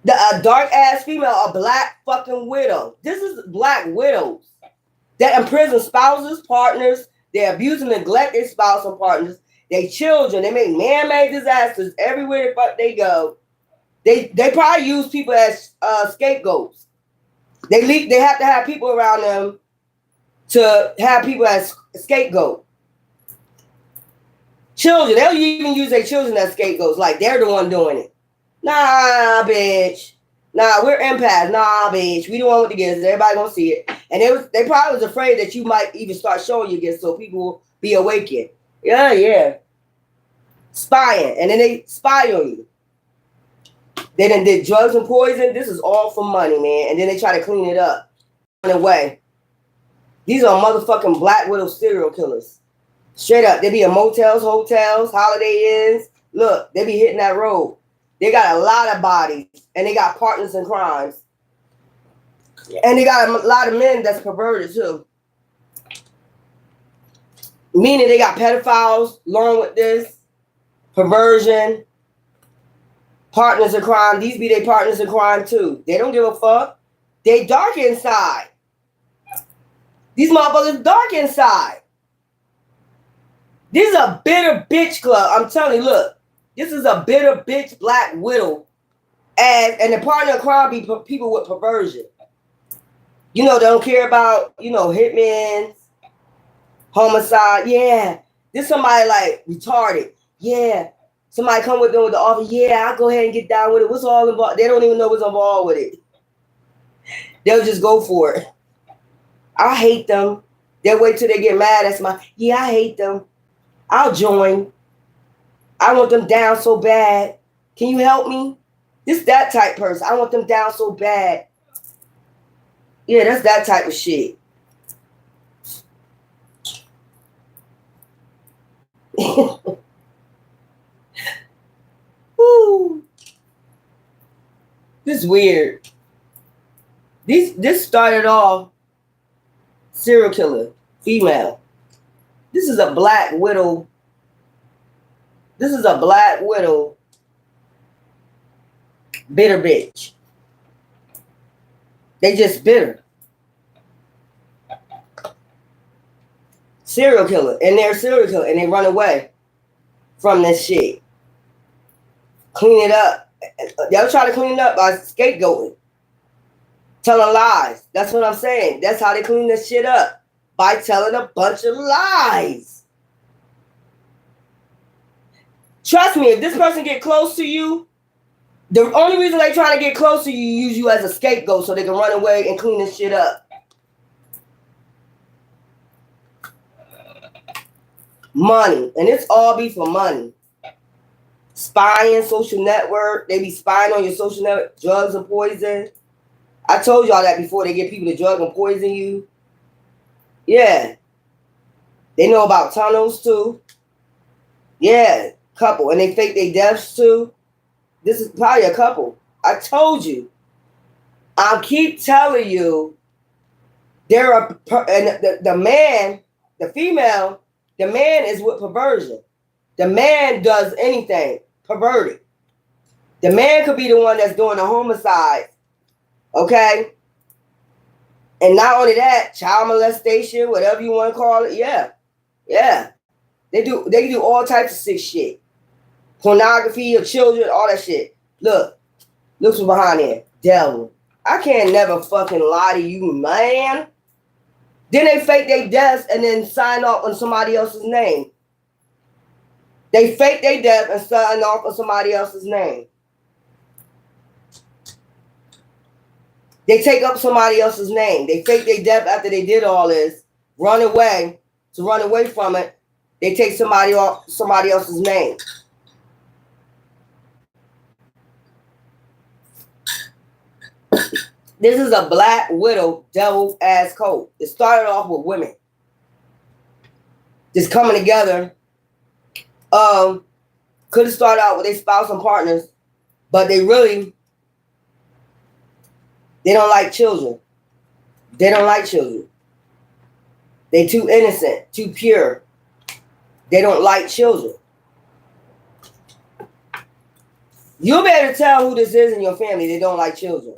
A dark ass female, a black fucking widow. This is black widows that imprison spouses, partners. They abuse and neglect their spouse and partners. They children. They make man-made disasters everywhere the fuck they go. They probably use people as scapegoats. They have to have people around them to have people as scapegoat. Children, they'll even use their children as scapegoats, like they're the one doing it. Nah, bitch. Nah, we're empaths. Nah, bitch. We the one with the gifts. Everybody gonna see it. And they probably was afraid that you might even start showing your gifts so people will be awakened. Yeah. Spying. And then they spy on you. They done did drugs and poison. This is all for money, man. And then they try to clean it up. In a way. These are motherfucking Black Widow serial killers. Straight up. They be in motels, hotels, Holiday Inns. Look, they be hitting that road. They got a lot of bodies. And they got partners in crimes. And they got a lot of men that's perverted too. Meaning they got pedophiles along with this. Perversion. Partners in crime. These be their partners in crime too. They don't give a fuck. They dark inside. These motherfuckers dark inside. This is a bitter bitch club. I'm telling you, look. This is a bitter bitch Black Widow. And the partner in crime be people with perversion. They don't care about, hitmen, homicide. Yeah. This somebody like retarded. Yeah. Somebody come with them with the offer. Yeah, I'll go ahead and get down with it. What's all involved? They don't even know what's involved with it. They'll just go for it. I hate them. They'll wait till they get mad. I hate them. I'll join. I want them down so bad. Can you help me? This that type person. I want them down so bad. Yeah, that's that type of shit. Woo. This is weird. This started off serial killer, female. This is a Black Widow. This is a Black Widow bitter bitch. They just bitter. Serial killer. And they're serial killer. And they run away from this shit. Clean it up. They'll try to clean it up by scapegoating. Telling lies. That's what I'm saying. That's how they clean this shit up. By telling a bunch of lies. Trust me, if this person get close to you, the only reason they trying to get close to you, use you as a scapegoat so they can run away and clean this shit up. Money. And it's all be for money. Spying, social network. They be spying on your social network. Drugs and poison. I told y'all that before. They get people to drug and poison you. Yeah. They know about tunnels too. Yeah. Couple. And they fake their deaths too. This is probably a couple. I told you. I keep telling you. There are, and the man, the female, the man is with perversion. The man does anything perverted. The man could be the one that's doing the homicide. Okay? And not only that, child molestation, whatever you want to call it. Yeah. Yeah. They do all types of sick shit. Pornography of children, all that shit. Look what's behind there. Devil. I can't never fucking lie to you, man. Then they fake their deaths and then sign off on somebody else's name. They fake their death and sign off on somebody else's name. They take up somebody else's name. They fake their death after they did all this. Run away. To run away from it, they take somebody else's name. This is a Black Widow devil ass cult. It started off with women just coming together. Could have started out with their spouse and partners, but they don't like children. They don't like children. They too innocent, too pure. They don't like children. You'll be able to tell who this is in your family. They don't like children.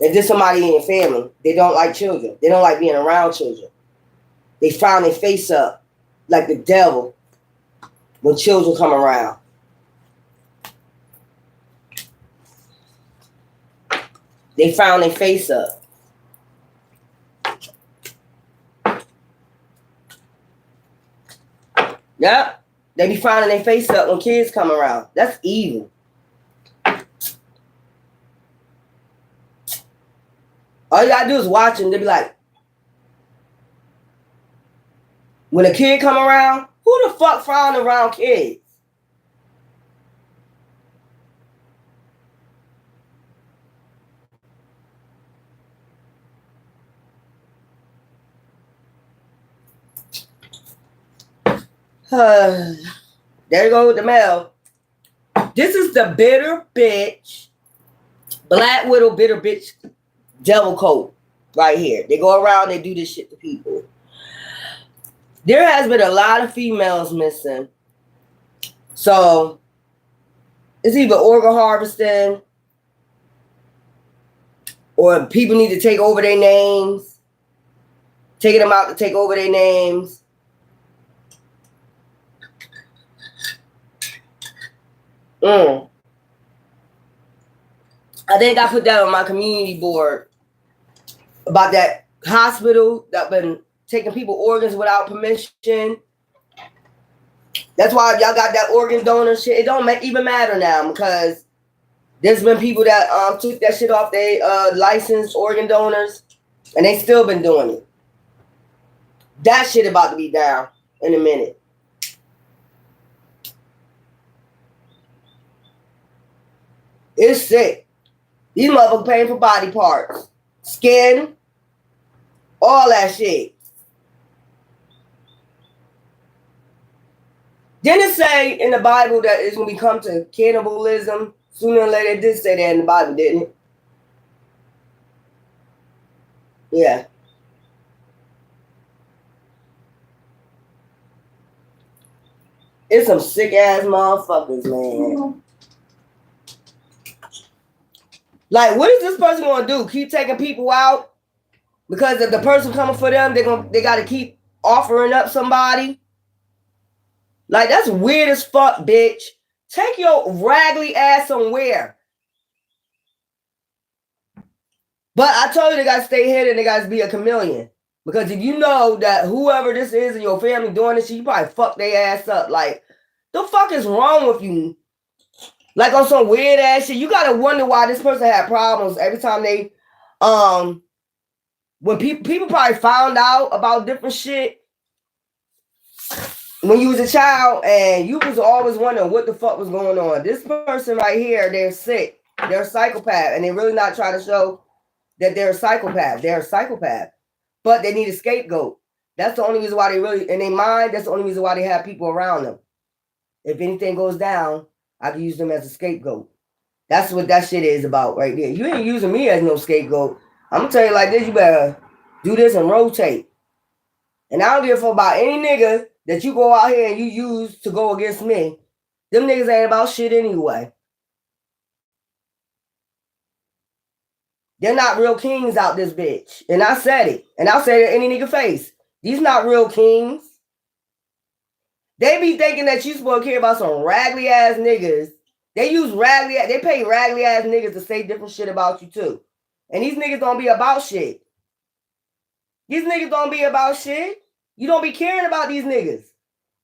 If there's somebody in your family, they don't like children. They don't like being around children. They frown their face up like the devil when children come around. They frown their face up. Yep. They be frowning their face up when kids come around. That's evil. All you gotta do is watch them. They be like, when a kid come around, who the fuck frown around kids? There you go with the mail. This is the bitter bitch, Black Widow bitter bitch devil cult right here. They go around, they do this shit to people. There has been a lot of females missing. So it's either organ harvesting or people need to take over their names, taking them out to take over their names. I think I put that on my community board about that hospital that been taking people organs without permission. That's why y'all got that organ donor shit. It don't even matter now because there's been people that took that shit off their licensed organ donors and they still been doing it. That shit about to be down in a minute. It's sick. These motherfuckers paying for body parts, skin, all that shit. Didn't it say in the Bible that it's going to come to cannibalism? Sooner or later, it did say that in the Bible, didn't it? Yeah. It's some sick ass motherfuckers, man. Like, what is this person gonna do? Keep taking people out because if the person coming for them, they gotta keep offering up somebody. Like, that's weird as fuck, bitch. Take your raggedy ass somewhere. But I told you they gotta stay hidden. They gotta be a chameleon. Because if you know that whoever this is in your family doing this shit, you probably fuck their ass up. Like, the fuck is wrong with you? Like on some weird ass shit. You gotta wonder why this person had problems every time they when people probably found out about different shit when you was a child and you was always wondering what the fuck was going on. This person right here, they're sick. They're a psychopath. And they're really not trying to show that they're a psychopath. They're a psychopath. But they need a scapegoat. That's the only reason why they really, in their mind, that's the only reason why they have people around them. If anything goes down, I can use them as a scapegoat. That's what that shit is about right there. You ain't using me as no scapegoat. I'm going to tell you like this, you better do this and rotate. And I don't give a fuck about any nigga that you go out here and you use to go against me. Them niggas ain't about shit anyway. They're not real kings out this bitch. And I said it. And I'll say it in any nigga face. These not real kings. They be thinking that you supposed to care about some raggedy ass niggas. They pay raggedy ass niggas to say different shit about you too. And these niggas don't be about shit. These niggas don't be about shit. You don't be caring about these niggas.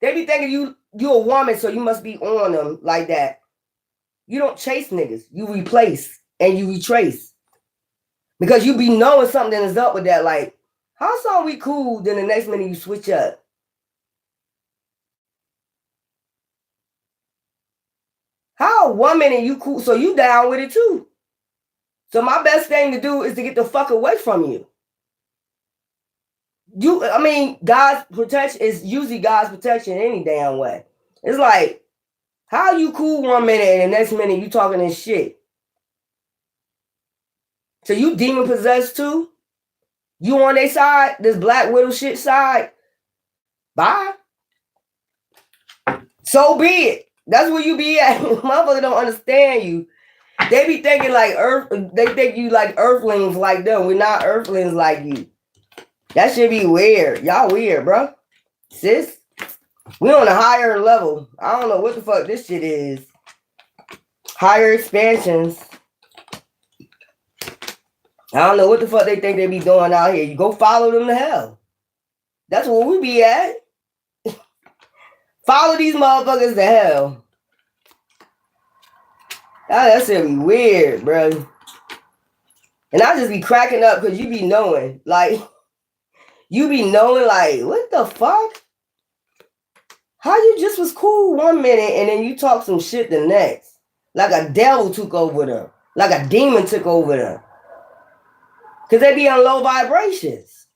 They be thinking you a woman, so you must be on them like that. You don't chase niggas. You replace and you retrace. Because you be knowing something is up with that. Like, how so we cool, then the next minute you switch up? How 1 minute you cool, so you down with it too. So my best thing to do is to get the fuck away from you. God's protection is usually God's protection any damn way. It's like, how you cool 1 minute and the next minute you talking this shit? So you demon possessed too? You on their side? This Black Widow shit side? Bye. So be it. That's where you be at. Motherfuckers don't understand you. They be thinking like they think you like earthlings like them. We're not earthlings like you. That should be weird. Y'all weird, bro. Sis, we on a higher level. I don't know what the fuck this shit is. Higher expansions. I don't know what the fuck they think they be doing out here. You go follow them to hell. That's where we be at. Follow these motherfuckers to hell. That's gonna be weird, bro. And I just be cracking up because you be knowing, like, what the fuck? How you just was cool 1 minute and then you talk some shit the next? Like a devil took over them. Like a demon took over them. Because they be on low vibrations.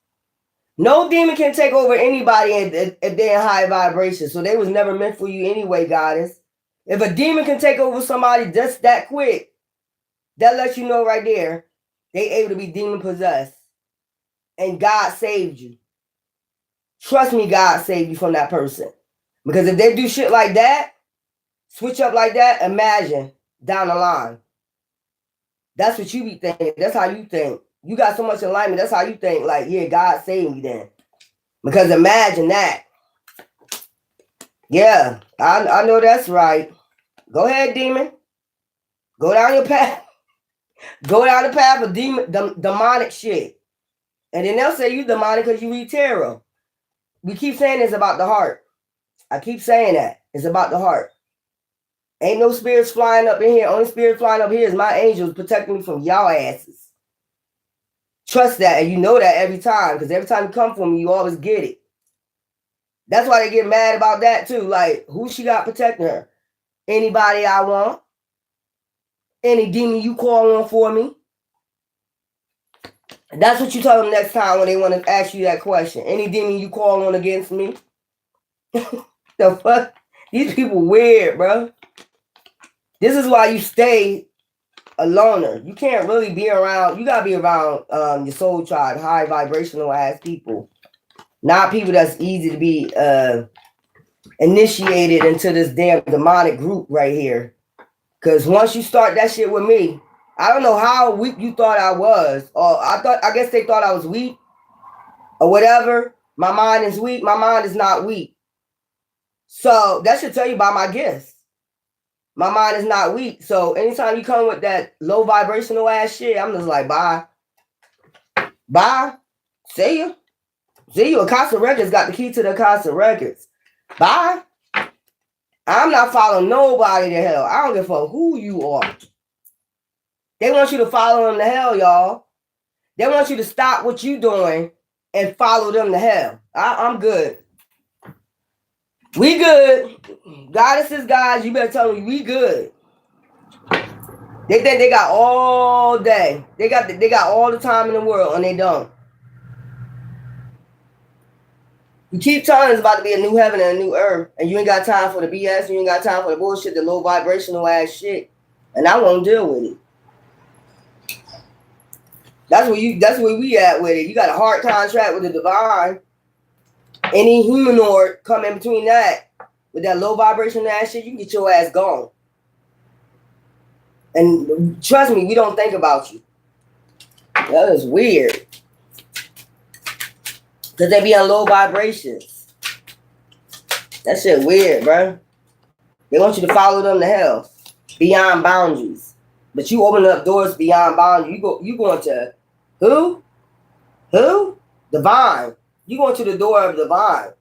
No demon can take over anybody if they're in high vibrations. So they was never meant for you anyway, goddess. If a demon can take over somebody just that quick, that lets you know right there, they able to be demon possessed. And God saved you. Trust me, God saved you from that person. Because if they do shit like that, switch up like that, imagine down the line. That's what you be thinking. That's how you think. You got so much alignment. That's how you think. Like, yeah, God saved me then. Because imagine that. Yeah, I know that's right. Go ahead, demon. Go down your path. Go down the path of demonic shit. And then they'll say you demonic because you read tarot. We keep saying it's about the heart. I keep saying that. It's about the heart. Ain't no spirits flying up in here. Only spirit flying up here is my angels protecting me from y'all asses. Trust that, and you know that every time, because every time you come for me, you always get it. That's why they get mad about that too. Like, who she got protecting her? Anybody I want? Any demon you call on for me? And that's what you tell them next time when they want to ask you that question. Any demon you call on against me? The fuck? These people weird, bro. This is why you stay a loner. You can't really be around. You gotta be around your soul tribe, high vibrational ass people, not people that's easy to be initiated into this damn demonic group right here. Because once you start that shit with me, I don't know how weak you thought I was. Or I guess they thought I was weak or whatever. My mind is weak. My mind is not weak. So that should tell you about my gifts. My mind is not weak. So anytime you come with that low vibrational ass shit, I'm just like, bye. Bye. See you. See you. Akasha Records got the key to the Akasha Records. Bye. I'm not following nobody to hell. I don't give a fuck who you are. They want you to follow them to hell, y'all. They want you to stop what you doing and follow them to hell. I'm good. We good. Goddesses, guys, you better tell me we good. They think they got all day. They got all the time in the world, and they don't. You keep telling us about to be a new heaven and a new earth, and you ain't got time for the BS, you ain't got time for the bullshit, the low vibrational ass shit, and I won't deal with it. That's where we at with it. You got a hard contract with the divine. Any humanoid come in between that with that low vibration ass shit, you can get your ass gone. And trust me, we don't think about you. That is weird. Because they be on low vibrations. That shit weird, bro. They want you to follow them to hell. Beyond boundaries. But you open up doors beyond boundaries. You going to who? Who? Divine. You going to the door of divine.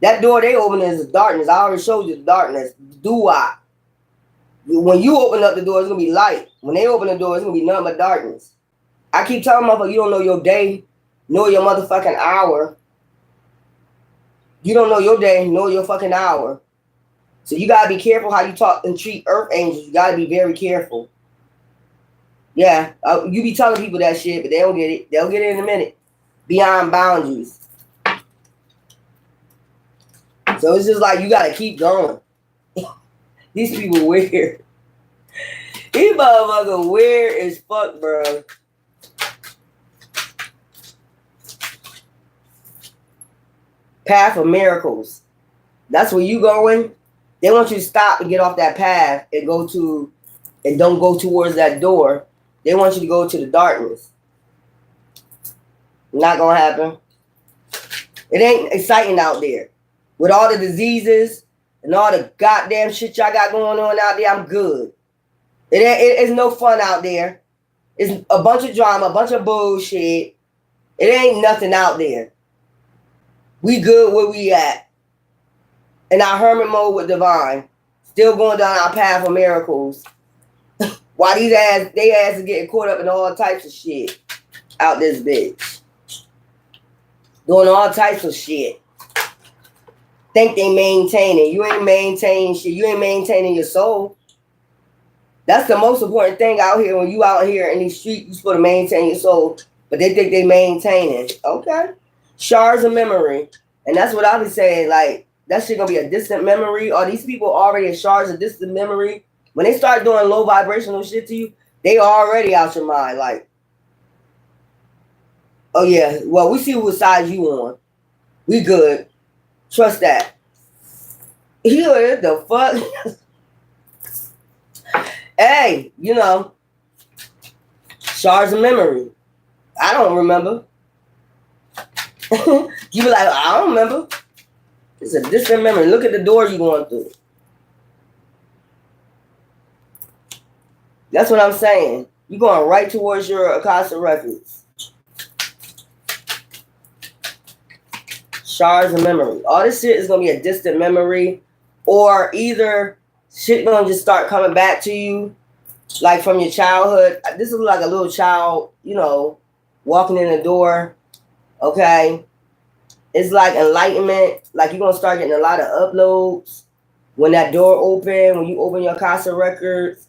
That door they open is the darkness. I already showed you the darkness. Do I? When you open up the door, it's going to be light. When they open the door, it's going to be nothing but darkness. I keep telling motherfuckers, you don't know your day, know your motherfucking hour. You don't know your day, know your fucking hour. So you got to be careful how you talk and treat earth angels. You got to be very careful. Yeah, you be telling people that shit, but they don't get it. They'll get it in a minute. Beyond boundaries. So it's just like you got to keep going. These people weird. These motherfuckers weird as fuck, bro. Path of miracles. That's where you going. They want you to stop and get off that path and don't go towards that door. They want you to go to the darkness. Not gonna happen. It ain't exciting out there. With all the diseases and all the goddamn shit y'all got going on out there, I'm good. It's no fun out there. It's a bunch of drama, a bunch of bullshit. It ain't nothing out there. We good where we at. In our hermit mode with divine. Still going down our path of miracles. While they ass is getting caught up in all types of shit out this bitch. Doing all types of shit. Think they maintaining. You ain't maintaining shit. You ain't maintaining your soul. That's the most important thing out here. When you out here in these streets, you supposed to maintain your soul. But they think they maintaining. Okay. Shards of memory. And that's what I be saying. Like, that shit gonna be a distant memory. Or these people already in shards of distant memory. When they start doing low vibrational shit to you, they already out your mind. Like, oh yeah, well, we see what side you on. We good. Trust that. You know, the fuck? Hey, you know, shards of memory. I don't remember. You be like, I don't remember. It's a distant memory. Look at the door you going through. That's what I'm saying. You're going right towards your Akasha Records. Shards of memory. All this shit is going to be a distant memory. Or either shit going to just start coming back to you. Like from your childhood. This is like a little child, you know, walking in the door. Okay. It's like enlightenment. Like you're going to start getting a lot of uploads. When that door open, when you open your Akasha Records.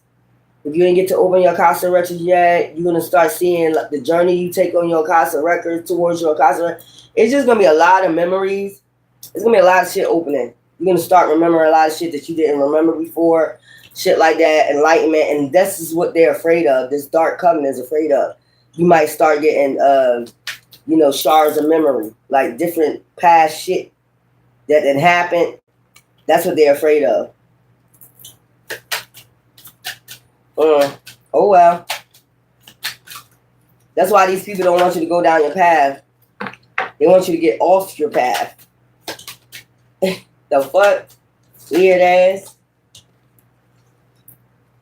If you didn't get to open your Akasha Records yet, you're going to start seeing like, the journey you take on your Akasha Records towards your Akasha Records. It's just going to be a lot of memories. It's going to be a lot of shit opening. You're going to start remembering a lot of shit that you didn't remember before. Shit like that, enlightenment. And this is what they're afraid of. This dark covenant is afraid of. You might start getting, you know, shards of memory. Like different past shit that had happened. That's what they're afraid of. Oh well. That's why these people don't want you to go down your path. They want you to get off your path. The fuck? Weird ass.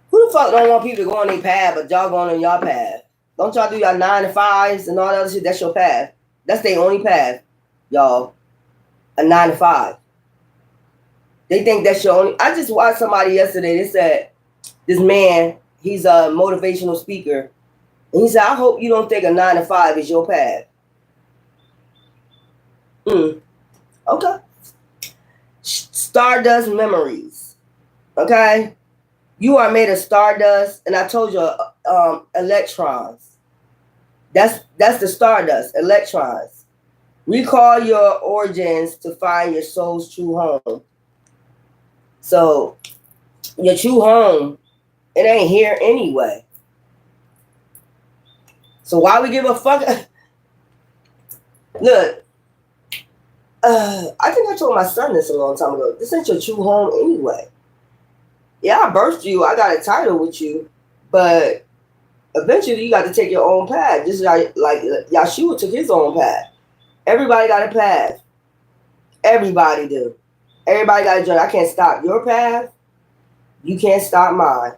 Who the fuck don't want people to go on their path, but y'all going on your path? Don't y'all do your 9 to 5s and all that other shit? That's your path. That's their only path, y'all. A 9 to 5. They think that's your only. I just watched somebody yesterday. They said this man, he's a motivational speaker, and he said, "I hope you don't think a 9 to 5 is your path." Okay. Stardust memories. Okay. You are made of stardust, and I told you, electrons. That's the stardust, electrons. Recall your origins to find your soul's true home. So, your true home, it ain't here anyway. So why we give a fuck? Look, I think I told my son this a long time ago. This ain't your true home anyway. Yeah, I birthed you. I got a title with you, but eventually you got to take your own path. Just like Yahshua took his own path. Everybody got a path. Everybody do. Everybody got a journey. I can't stop your path. You can't stop mine.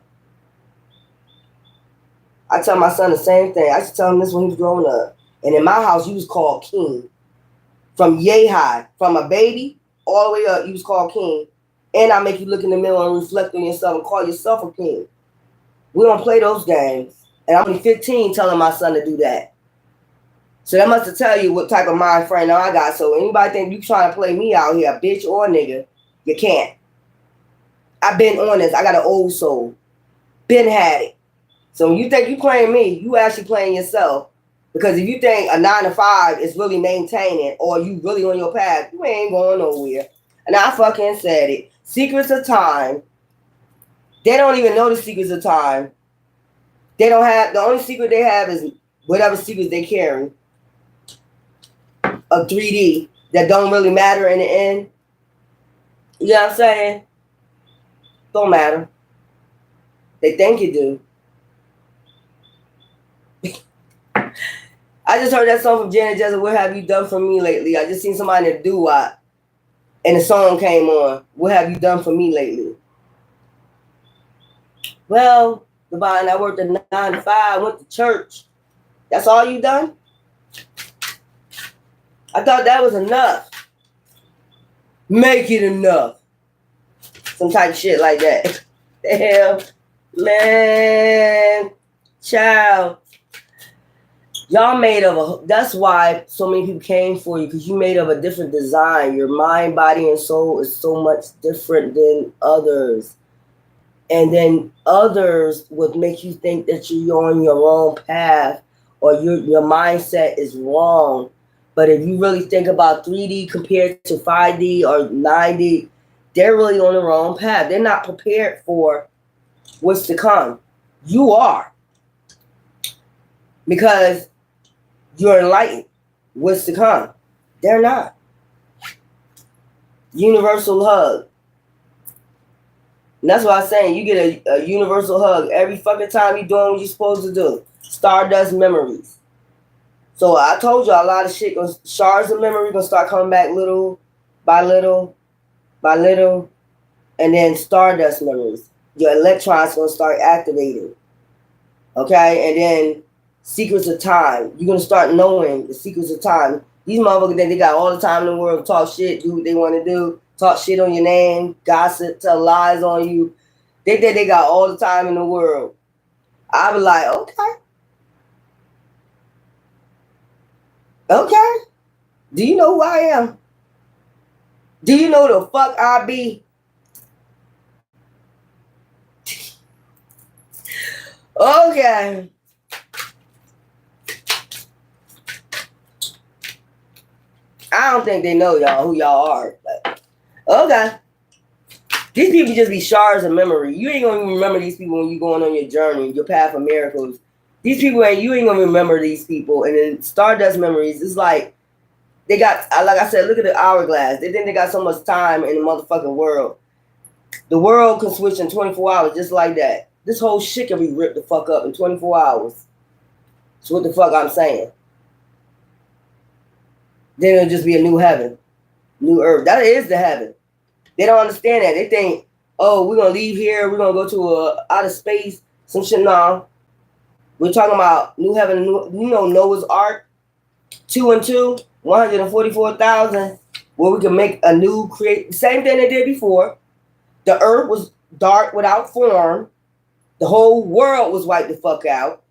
I tell my son the same thing. I used to tell him this when he was growing up. And in my house, you was called king. From yay high. From a baby all the way up, you was called king. And I make you look in the mirror and reflect on yourself and call yourself a king. We don't play those games. And I'm only 15 telling my son to do that. So that must tell you what type of mind frame I got. So anybody think you trying to play me out here, bitch or nigga, you can't. I've been on this. I got an old soul. Been had it. So when you think you playing me, you actually playing yourself. Because if you think a 9 to 5 is really maintaining or you really on your path, you ain't going nowhere. And I fucking said it. Secrets of time. They don't even know the secrets of time. They don't have, the only secret they have is whatever secrets they carry of 3D that don't really matter in the end. You know what I'm saying? Don't matter. They think it do. I just heard that song from Janet Jackson, "What Have You Done For Me Lately?" I just seen somebody in a doo-wop and the song came on, "What Have You Done For Me Lately?" Well, Divine, I worked a 9 to 5, went to church. That's all you done? I thought that was enough. Make it enough. Some type of shit like that. The hell? Man. Child. Y'all made of a, that's why so many people came for you, because you made of a different design. Your mind, body, and soul is so much different than others. And then others would make you think that you're on your own path or your mindset is wrong. But if you really think about 3D compared to 5D or 9D, they're really on the wrong path. They're not prepared for what's to come. You are. Because you're enlightened. What's to come? They're not. Universal hug. And that's what I'm saying. You get a universal hug every fucking time you're doing what you're supposed to do. Stardust memories. So I told you a lot of shit. Shards of memory gonna start coming back little by little by little. And then stardust memories. Your electrons gonna start activating. Okay? And then secrets of time. You're gonna start knowing the secrets of time. These motherfuckers think they got all the time in the world to talk shit, do what they want to do, talk shit on your name, gossip, tell lies on you. They think they got all the time in the world. I be like, okay. Okay. Do you know who I am? Do you know the fuck I be? Okay. I don't think they know y'all who y'all are. But okay. These people just be shards of memory. You ain't gonna even remember these people when you're going on your journey, your path of miracles. These people you ain't gonna remember these people. And then Stardust memories, it's like they got, like I said, look at the hourglass. They think they got so much time in the motherfucking world. The world can switch in 24 hours just like that. This whole shit can be ripped the fuck up in 24 hours. That's what the fuck I'm saying. Then it'll just be a new heaven, new earth. That is the heaven. They don't understand that. They think, oh, we're gonna leave here, we're gonna go to outer space, some shit. No, we're talking about new heaven, Noah's Ark, 2 and 2, 144,000, where we can make a new create. Same thing they did before. The earth was dark without form. The whole world was wiped the fuck out,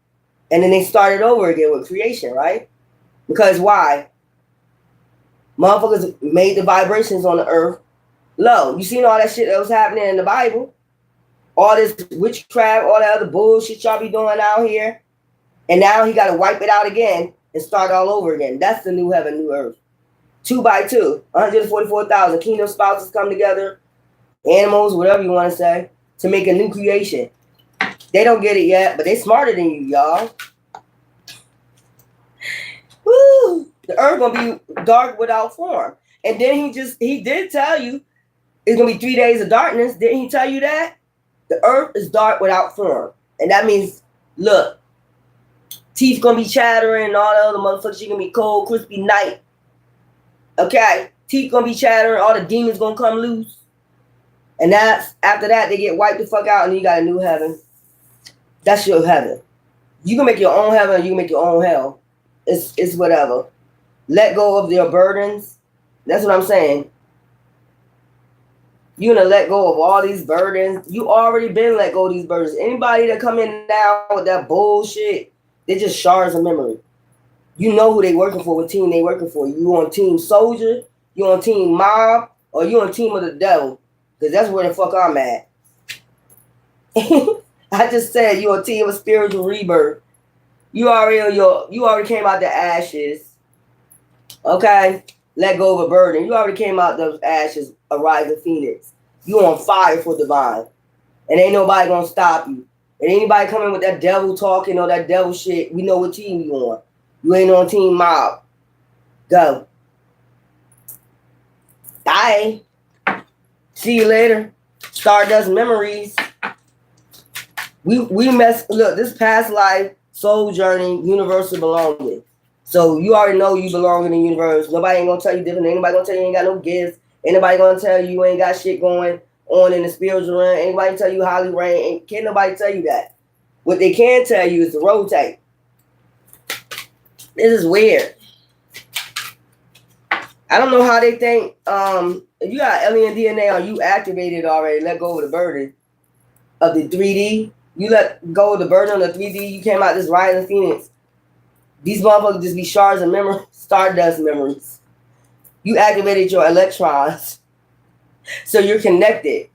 and then they started over again with creation, right? Because why? Motherfuckers made the vibrations on the earth low. You seen all that shit that was happening in the Bible? All this witchcraft, all that other bullshit y'all be doing out here. And now he got to wipe it out again and start all over again. That's the new heaven, new earth. 2 by 2, 144,000 kingdom spouses come together, animals, whatever you want to say, to make a new creation. They don't get it yet, but they smarter than you, y'all. Woo! The earth gonna be dark without form. And then he did tell you it's gonna be 3 days of darkness. Didn't he tell you that? The earth is dark without form. And that means, look, teeth gonna be chattering and all the other motherfuckers, she gonna be cold, crispy night. Okay? Teeth gonna be chattering, all the demons gonna come loose. And that's after that they get wiped the fuck out and you got a new heaven. That's your heaven. You can make your own heaven, you can make your own hell. It's whatever. Let go of your burdens. That's what I'm saying. You're gonna let go of all these burdens. You already been let go of these burdens. Anybody that come in now with that bullshit, they're just shards of memory. You know who they working for, what team they working for. You on team soldier, you on team mob, or you on team of the devil. Because that's where the fuck I'm at. I just said you on team of spiritual rebirth. You already came out the ashes. Okay? Let go of a burden. You already came out those ashes, a rising phoenix. You on fire for divine. And ain't nobody gonna stop you. And anybody coming with that devil talking or that devil shit, we know what team you on. You ain't on team mob. Go. Bye. See you later. Stardust memories. We mess. Look, this past life, soul journey, universal belonging. So you already know you belong in the universe. Nobody ain't gonna tell you different. Ain't nobody gonna tell you ain't got no gifts. Ain't nobody gonna tell you ain't got shit going on in the spiritual realm. Ain't nobody tell you Holly Rain. Can't nobody tell you that. What they can tell you is to rotate. This is weird. I don't know how they think. If you got alien DNA or you activated already, let go of the burden of the 3D. You let go of the burden of the 3D. You came out this rising phoenix. These motherfuckers just be shards of memory, stardust memories. You activated your electrons. So you're connected.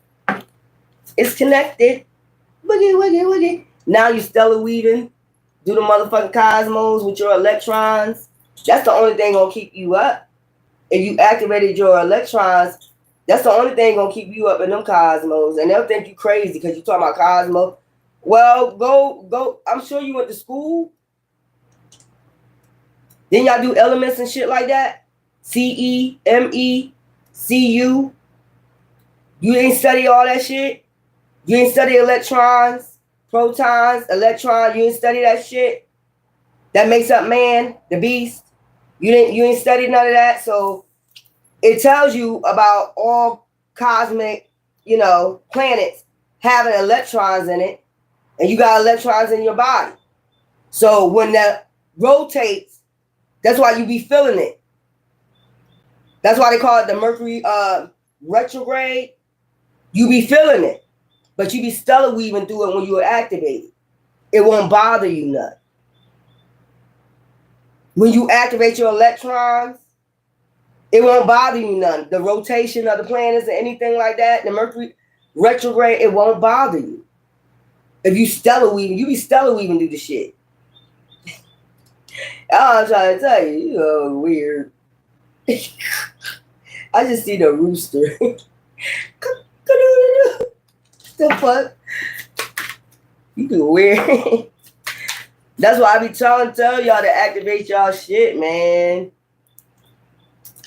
It's connected. Wiggy, wiggy, wiggy. Now you stellar weaving. Do the motherfucking cosmos with your electrons. That's the only thing gonna keep you up. If you activated your electrons, that's the only thing gonna keep you up in them cosmos. And they'll think you crazy because you talking about cosmos. Well, go. I'm sure you went to school. Then y'all do elements and shit like that. CE, ME, CU. You ain't study all that shit. You ain't study electrons, protons, electrons. You ain't study that shit. That makes up man, the beast. You ain't studied none of that. So it tells you about all cosmic, planets having electrons in it, and you got electrons in your body. So when that rotates, that's why you be feeling it. That's why they call it the Mercury retrograde. You be feeling it, but you be stellar weaving through it when you are activated. It won't bother you none. When you activate your electrons, it won't bother you none. The rotation of the planets or anything like that, the Mercury retrograde, it won't bother you. If you stellar weaving, you be stellar weaving through the shit. I'm trying to tell you, you're weird. I just see the rooster. The fuck? You do weird. That's why I be trying to tell y'all to activate y'all shit, man.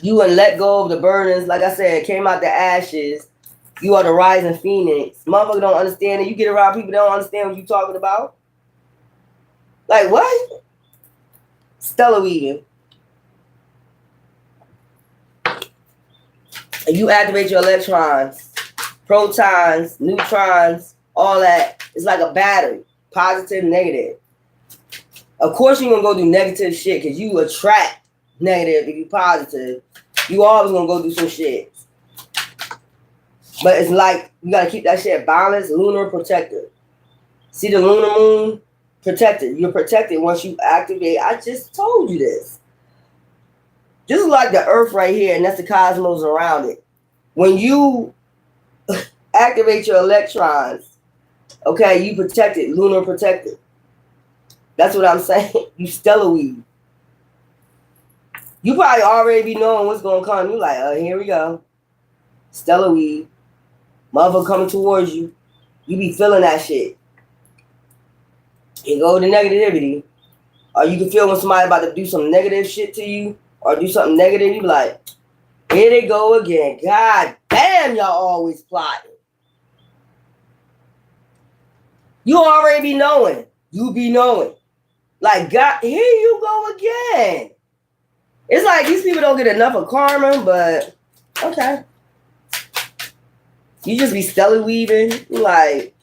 You and let go of the burdens. Like I said, came out the ashes. You are the rising phoenix. Motherfucker don't understand it. You get around people that don't understand what you talking about. Like what? stellar weaving. And you activate your electrons, protons, neutrons, all that. It's like a battery, positive, negative. Of course, you're going to go do negative shit because you attract negative if you're positive. You always going to go do some shit. But it's like you got to keep that shit balanced, lunar protected. See the lunar moon? Protected. You're protected once you activate. I just told you this. This is like the earth right here, and that's the cosmos around it. When you activate your electrons, okay, you protected, lunar protected. That's what I'm saying. You stellar weave. You probably already be knowing what's going to come. You like, oh, here we go. Stellar weave. Motherfucker coming towards you. You be feeling that shit. You go to negativity. Or you can feel when somebody about to do some negative shit to you or do something negative, you be like, here they go again. God damn, y'all always plotting. You already be knowing. You be knowing. Like, God, here you go again. It's like these people don't get enough of karma, but okay. You just be stellar weaving. Like,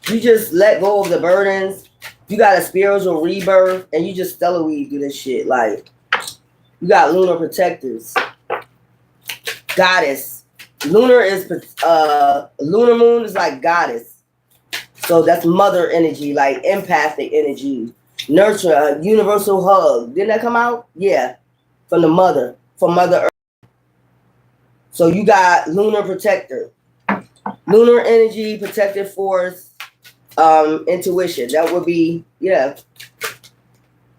you just let go of the burdens. You got a spiritual rebirth, and you just stellar weave through this shit. Like, you got lunar protectors. Goddess. Lunar is, lunar moon is like goddess. So that's mother energy, like empathic energy. Nurture, a universal hug. Didn't that come out? Yeah. From the mother, from Mother Earth. So you got lunar protector. Lunar energy, protective force, intuition. That would be, yeah,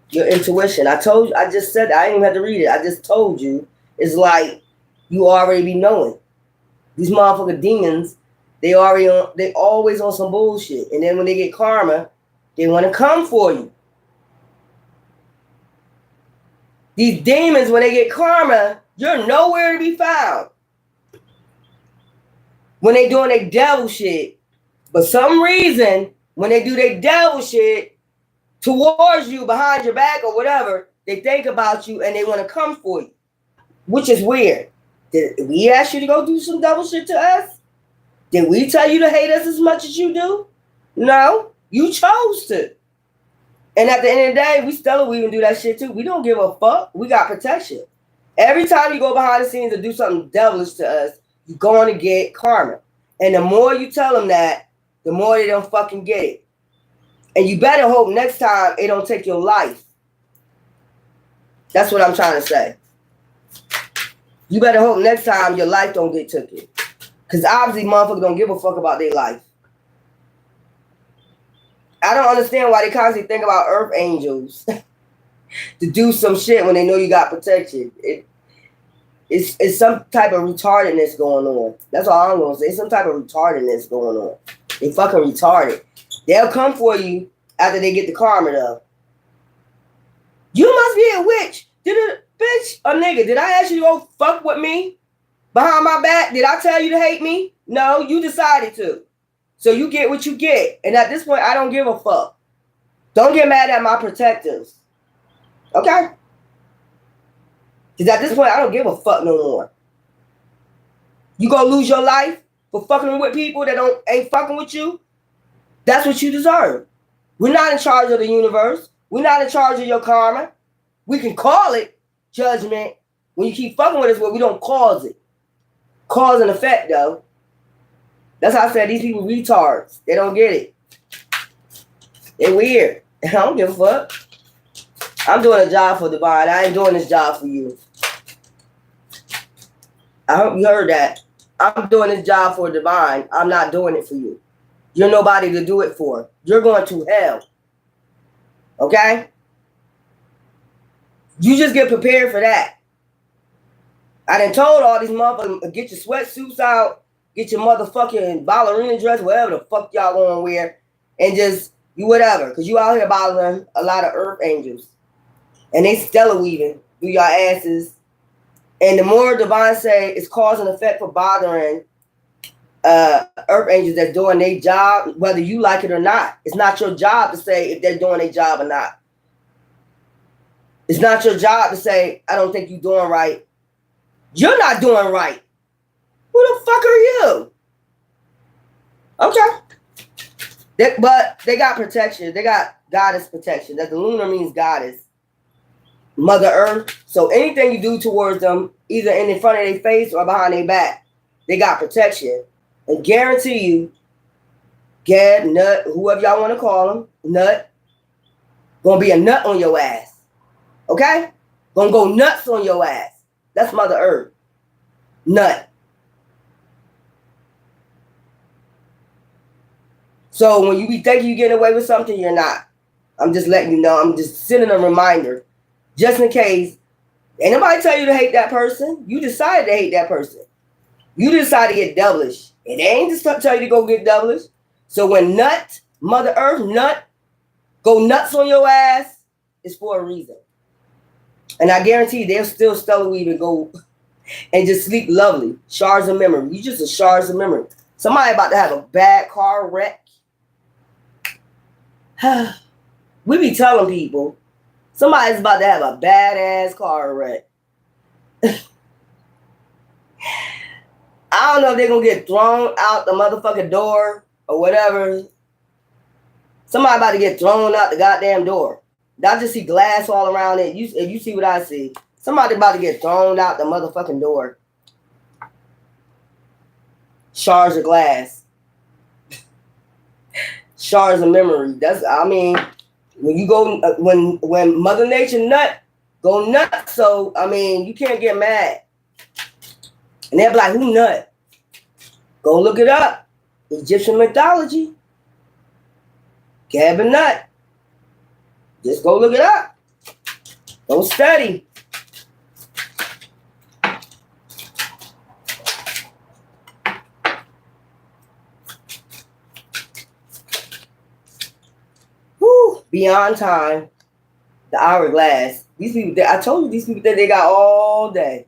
your intuition. I just said that. I didn't even have to read it. I just told you. It's like you already be knowing. These motherfucking demons, they always on some bullshit. And then when they get karma, they want to come for you. These demons, when they get karma, you're nowhere to be found. When they doing their devil shit. But some reason, when they do their devil shit towards you, behind your back or whatever, they think about you and they want to come for you. Which is weird. Did we ask you to go do some devil shit to us? Did we tell you to hate us as much as you do? No. You chose to. And at the end of the day, we stellar weave and do that shit too. We don't give a fuck. We got protection. Every time you go behind the scenes and do something devilish to us, you're going to get karma. And the more you tell them that, the more they don't fucking get it. And you better hope next time it don't take your life. That's what I'm trying to say. You better hope next time your life don't get taken. Because obviously motherfuckers don't give a fuck about their life. I don't understand why they constantly think about earth angels to do some shit when they know you got protection. It's some type of retardedness going on. That's all I'm going to say. Some type of retardedness going on. They fucking retarded. They'll come for you after they get the karma though. You must be a witch. Bitch or nigga, did I ask you to go fuck with me behind my back? Did I tell you to hate me? No, you decided to. So you get what you get. And at this point, I don't give a fuck. Don't get mad at my protectors. Okay? Because at this point, I don't give a fuck no more. You gonna lose your life for fucking with people that ain't fucking with you? That's what you deserve. We're not in charge of the universe. We're not in charge of your karma. We can call it judgment. When you keep fucking with us, but we don't cause it. Cause and effect, though. That's how I said these people retards. They don't get it. They're weird. I don't give a fuck. I'm doing a job for Divine. I ain't doing this job for you. I hope you heard that. I'm doing this job for Divine. I'm not doing it for you. You're nobody to do it for. You're going to hell. Okay? You just get prepared for that. I done told all these motherfuckers, get your sweatsuits out, get your motherfucking ballerina dress, whatever the fuck y'all gonna wear, and just you whatever. Because you out here bothering a lot of earth angels. And they stellar weaving through your asses. And the more Divine say it's cause and effect for bothering earth angels that's doing their job, whether you like it or not. It's not your job to say if they're doing their job or not. It's not your job to say, I don't think you're doing right. You're not doing right. Who the fuck are you? Okay. But they got protection. They got goddess protection. That the lunar means goddess. Mother Earth. So anything you do towards them, either in front of their face or behind their back, they got protection. And guarantee you, Gab, Nut, whoever y'all want to call them, Nut, gonna be a nut on your ass. Okay? Gonna go nuts on your ass. That's Mother Earth. Nut. So when you be thinking you're getting away with something, you're not. I'm just letting you know. I'm just sending a reminder. Just in case. Ain't nobody tell you to hate that person. You decided to hate that person. You decided to get devilish. It ain't just tell you to go get devilish. So when Nut, Mother Earth, Nut, go nuts on your ass, it's for a reason. And I guarantee you, they'll still stellar weave and go and just sleep lovely. Shards of memory. You just a shards of memory. Somebody about to have a bad car wreck. We be telling people, somebody's about to have a badass car wreck. I don't know if they're going to get thrown out the motherfucking door or whatever. Somebody about to get thrown out the goddamn door. I just see glass all around it. If you see what I see, somebody about to get thrown out the motherfucking door. Shards of glass. Shards of memory. When you go, when Mother Nature nut, go nuts. So, you can't get mad. And they're like, who nut? Go look it up. Egyptian mythology. Gab and Nut. Just go look it up. Go study. Whew. Beyond time. The hourglass. These people, I told you, these people that they got all day.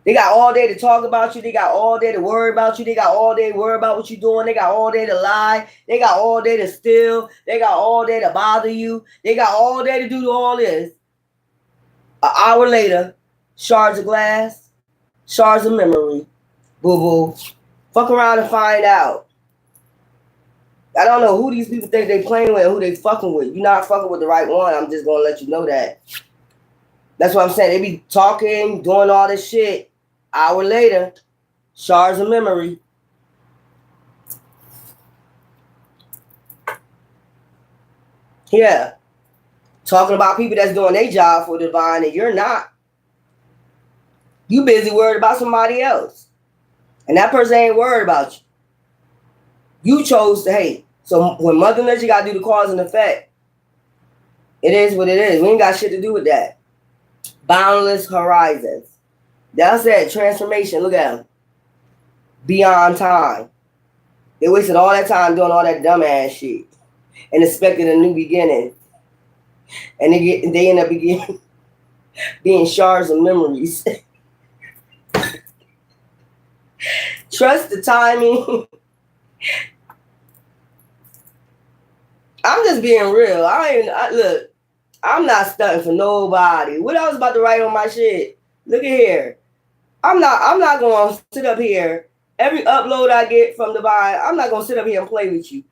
They got all day to talk about you. They got all day to worry about you. They got all day to worry about what you're doing. They got all day to lie. They got all day to steal. They got all day to bother you. They got all day to do all this. An hour later, shards of glass, shards of memory. Boo-boo. Fuck around and find out. I don't know who these people think they playing with and who they fucking with. You're not fucking with the right one. I'm just going to let you know that. That's what I'm saying. They be talking, doing all this shit. Hour later, shards of memory. Yeah. Talking about people that's doing their job for the divine and you're not. You busy worried about somebody else. And that person ain't worried about you. You chose to hate. So when Mother Nature got to do the cause and effect, it is what it is. We ain't got shit to do with that. Boundless horizons. That's that transformation. Look at them. Beyond time. They wasted all that time doing all that dumbass shit and expected a new beginning. And they end up being shards of memories. Trust the timing. I'm just being real. Look, I'm not stunting for nobody. What I was about to write on my shit? Look at here. I'm not going to sit up here. Every upload I get from the Divine, I'm not going to sit up here and play with you.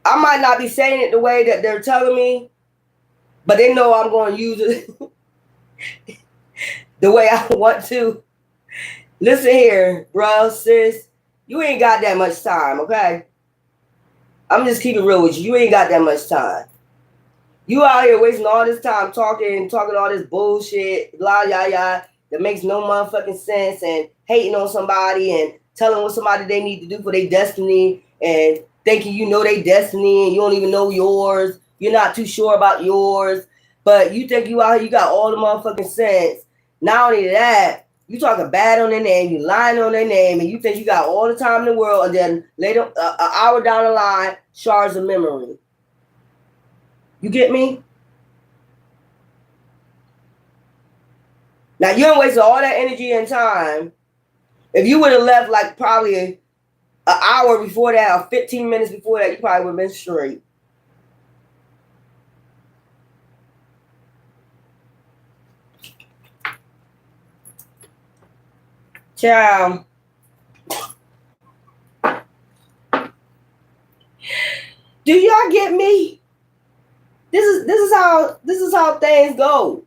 I might not be saying it the way that they're telling me, but they know I'm going to use it the way I want to. Listen here, bro, sis. You ain't got that much time, okay? I'm just keeping it real with you. You ain't got that much time. You out here wasting all this time talking all this bullshit, blah, yah, yah, that makes no motherfucking sense, and hating on somebody and telling what somebody they need to do for their destiny and thinking you know their destiny and you don't even know yours. You're not too sure about yours, but you think you out here, you got all the motherfucking sense. Not only that, you talking bad on their name, you lying on their name, and you think you got all the time in the world, and then later, an hour down the line, shards of memory. You get me? Now, you don't waste all that energy and time. If you would have left like probably an hour before that or 15 minutes before that, you probably would have been straight. Child. Do y'all get me? This is how things go.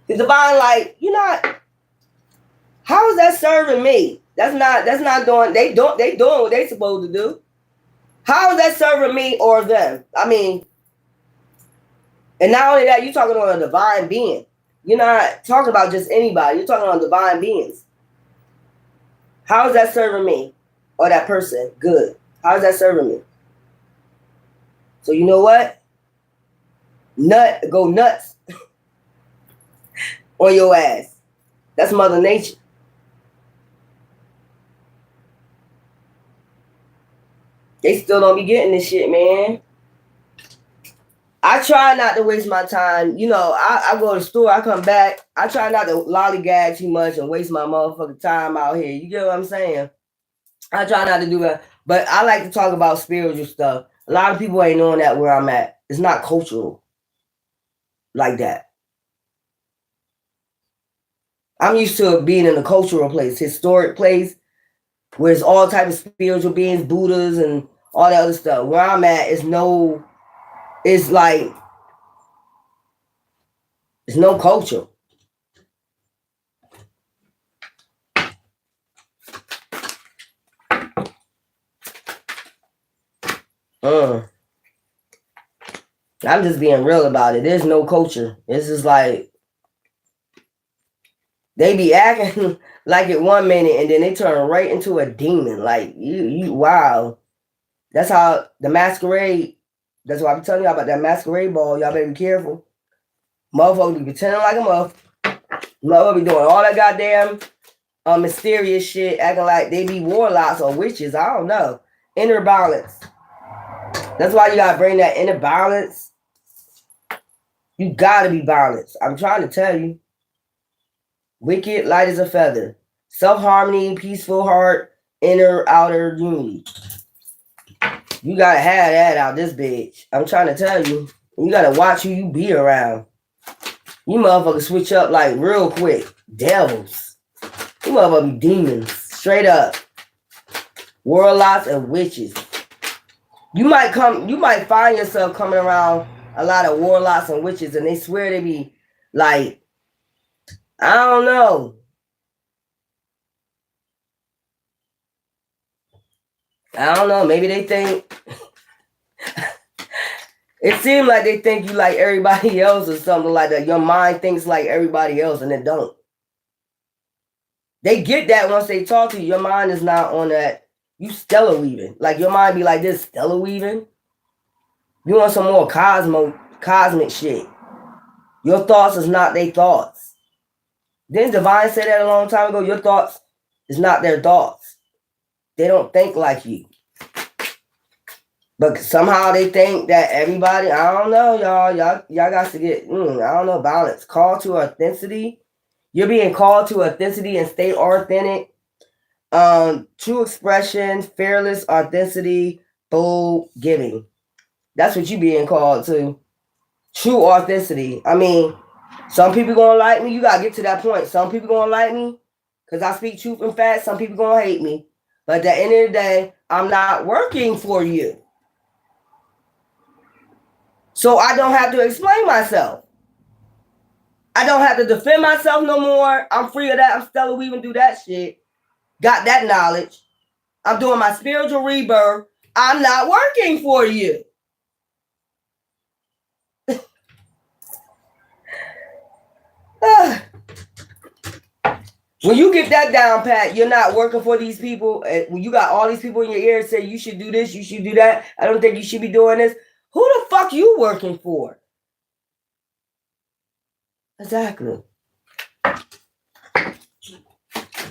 The divine, like, you're not. How is that serving me? That's not doing. They doing what they supposed to do. How is that serving me or them? I mean, and not only that, you're talking on a divine being. You're not talking about just anybody. You're talking on divine beings. How is that serving me or that person? Good. How is that serving me? So you know what? Go nuts on your ass. That's Mother Nature. They still don't be getting this shit, man. I try not to waste my time. You know, I go to the store, I come back. I try not to lollygag too much and waste my motherfucking time out here. You get what I'm saying? I try not to do that. But I like to talk about spiritual stuff. A lot of people ain't knowing that where I'm at. It's not cultural like that. I'm used to being in a cultural place, historic place, where it's all type of spiritual beings, Buddhas and all that other stuff. Where I'm at is it's like, it's no culture. I'm just being real about it. There's no culture. It's just like, they be acting like it 1 minute and then they turn right into a demon. Like, you wow. That's how the masquerade, that's why I'm telling y'all about that masquerade ball. Y'all better be careful. Motherfuckers be pretending like a motherfucker be doing all that goddamn mysterious shit, acting like they be warlocks or witches. I don't know. Inner balance. That's why you gotta bring that inner balance. You gotta be balanced. I'm trying to tell you. Wicked, light as a feather. Self-harmony, peaceful heart, inner, outer unity. You gotta have that out this bitch. I'm trying to tell you. You gotta watch who you be around. You motherfuckers switch up like real quick. Devils. You motherfuckers be demons. Straight up. Warlocks and witches. You might find yourself coming around a lot of warlocks and witches, and they swear they be like, I don't know. I don't know. Maybe they think it seems like they think you like everybody else or something like that. Your mind thinks like everybody else, and it don't. They get that once they talk to you. Your mind is not on that. You stellar weaving. Like, your mind be like this, stellar weaving. You want some more cosmic shit. Your thoughts is not their thoughts. Didn't Divine say that a long time ago? Your thoughts is not their thoughts. They don't think like you. But somehow they think that everybody, I don't know, y'all got to get, I don't know, balance. Call to authenticity. You're being called to authenticity and stay authentic. True expression, fearless authenticity, bold giving. That's what you being called to. True authenticity. I mean, some people gonna like me. You gotta get to that point. Some people gonna like me because I speak truth and facts. Some people gonna hate me. But at the end of the day, I'm not working for you. So I don't have to explain myself. I don't have to defend myself no more. I'm free of that. I'm stellar weaving through that shit. Got that knowledge. I'm doing my spiritual rebirth. I'm not working for you. When you get that down pat, you're not working for these people. When you got all these people in your ear say you should do this, you should do that. I don't think you should be doing this. Who the fuck you working for? Exactly.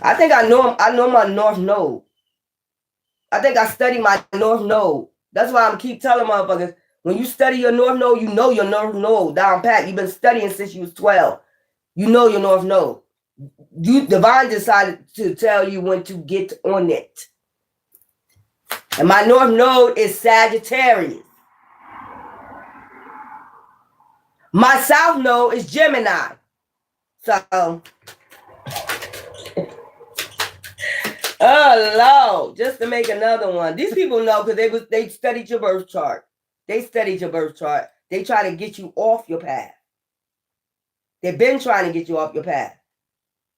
I think I know my North Node. I think I study my North Node. That's why I'm keep telling motherfuckers, when you study your North Node, you know your North Node down pat. You've been studying since you was 12. You know your North Node. Divine decided to tell you when to get on it. And my North Node is Sagittarius. My South Node is Gemini. So Good Lord. Just to make another one. These people know because they studied your birth chart. They studied your birth chart. They try to get you off your path. They've been trying to get you off your path.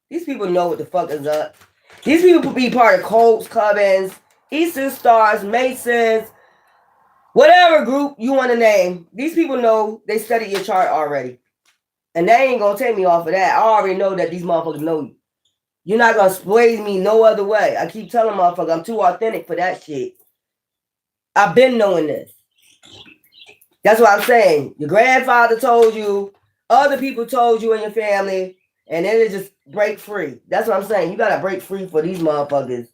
These people know what the fuck is up. These people could be part of cults, covens, Eastern Stars, Masons, whatever group you want to name. These people know they studied your chart already. And they ain't going to take me off of that. I already know that these motherfuckers know you. You're not going to sway me no other way. I keep telling motherfuckers I'm too authentic for that shit. I've been knowing this. That's what I'm saying. Your grandfather told you, other people told you in your family, and then it just break free. That's what I'm saying. You got to break free for these motherfuckers.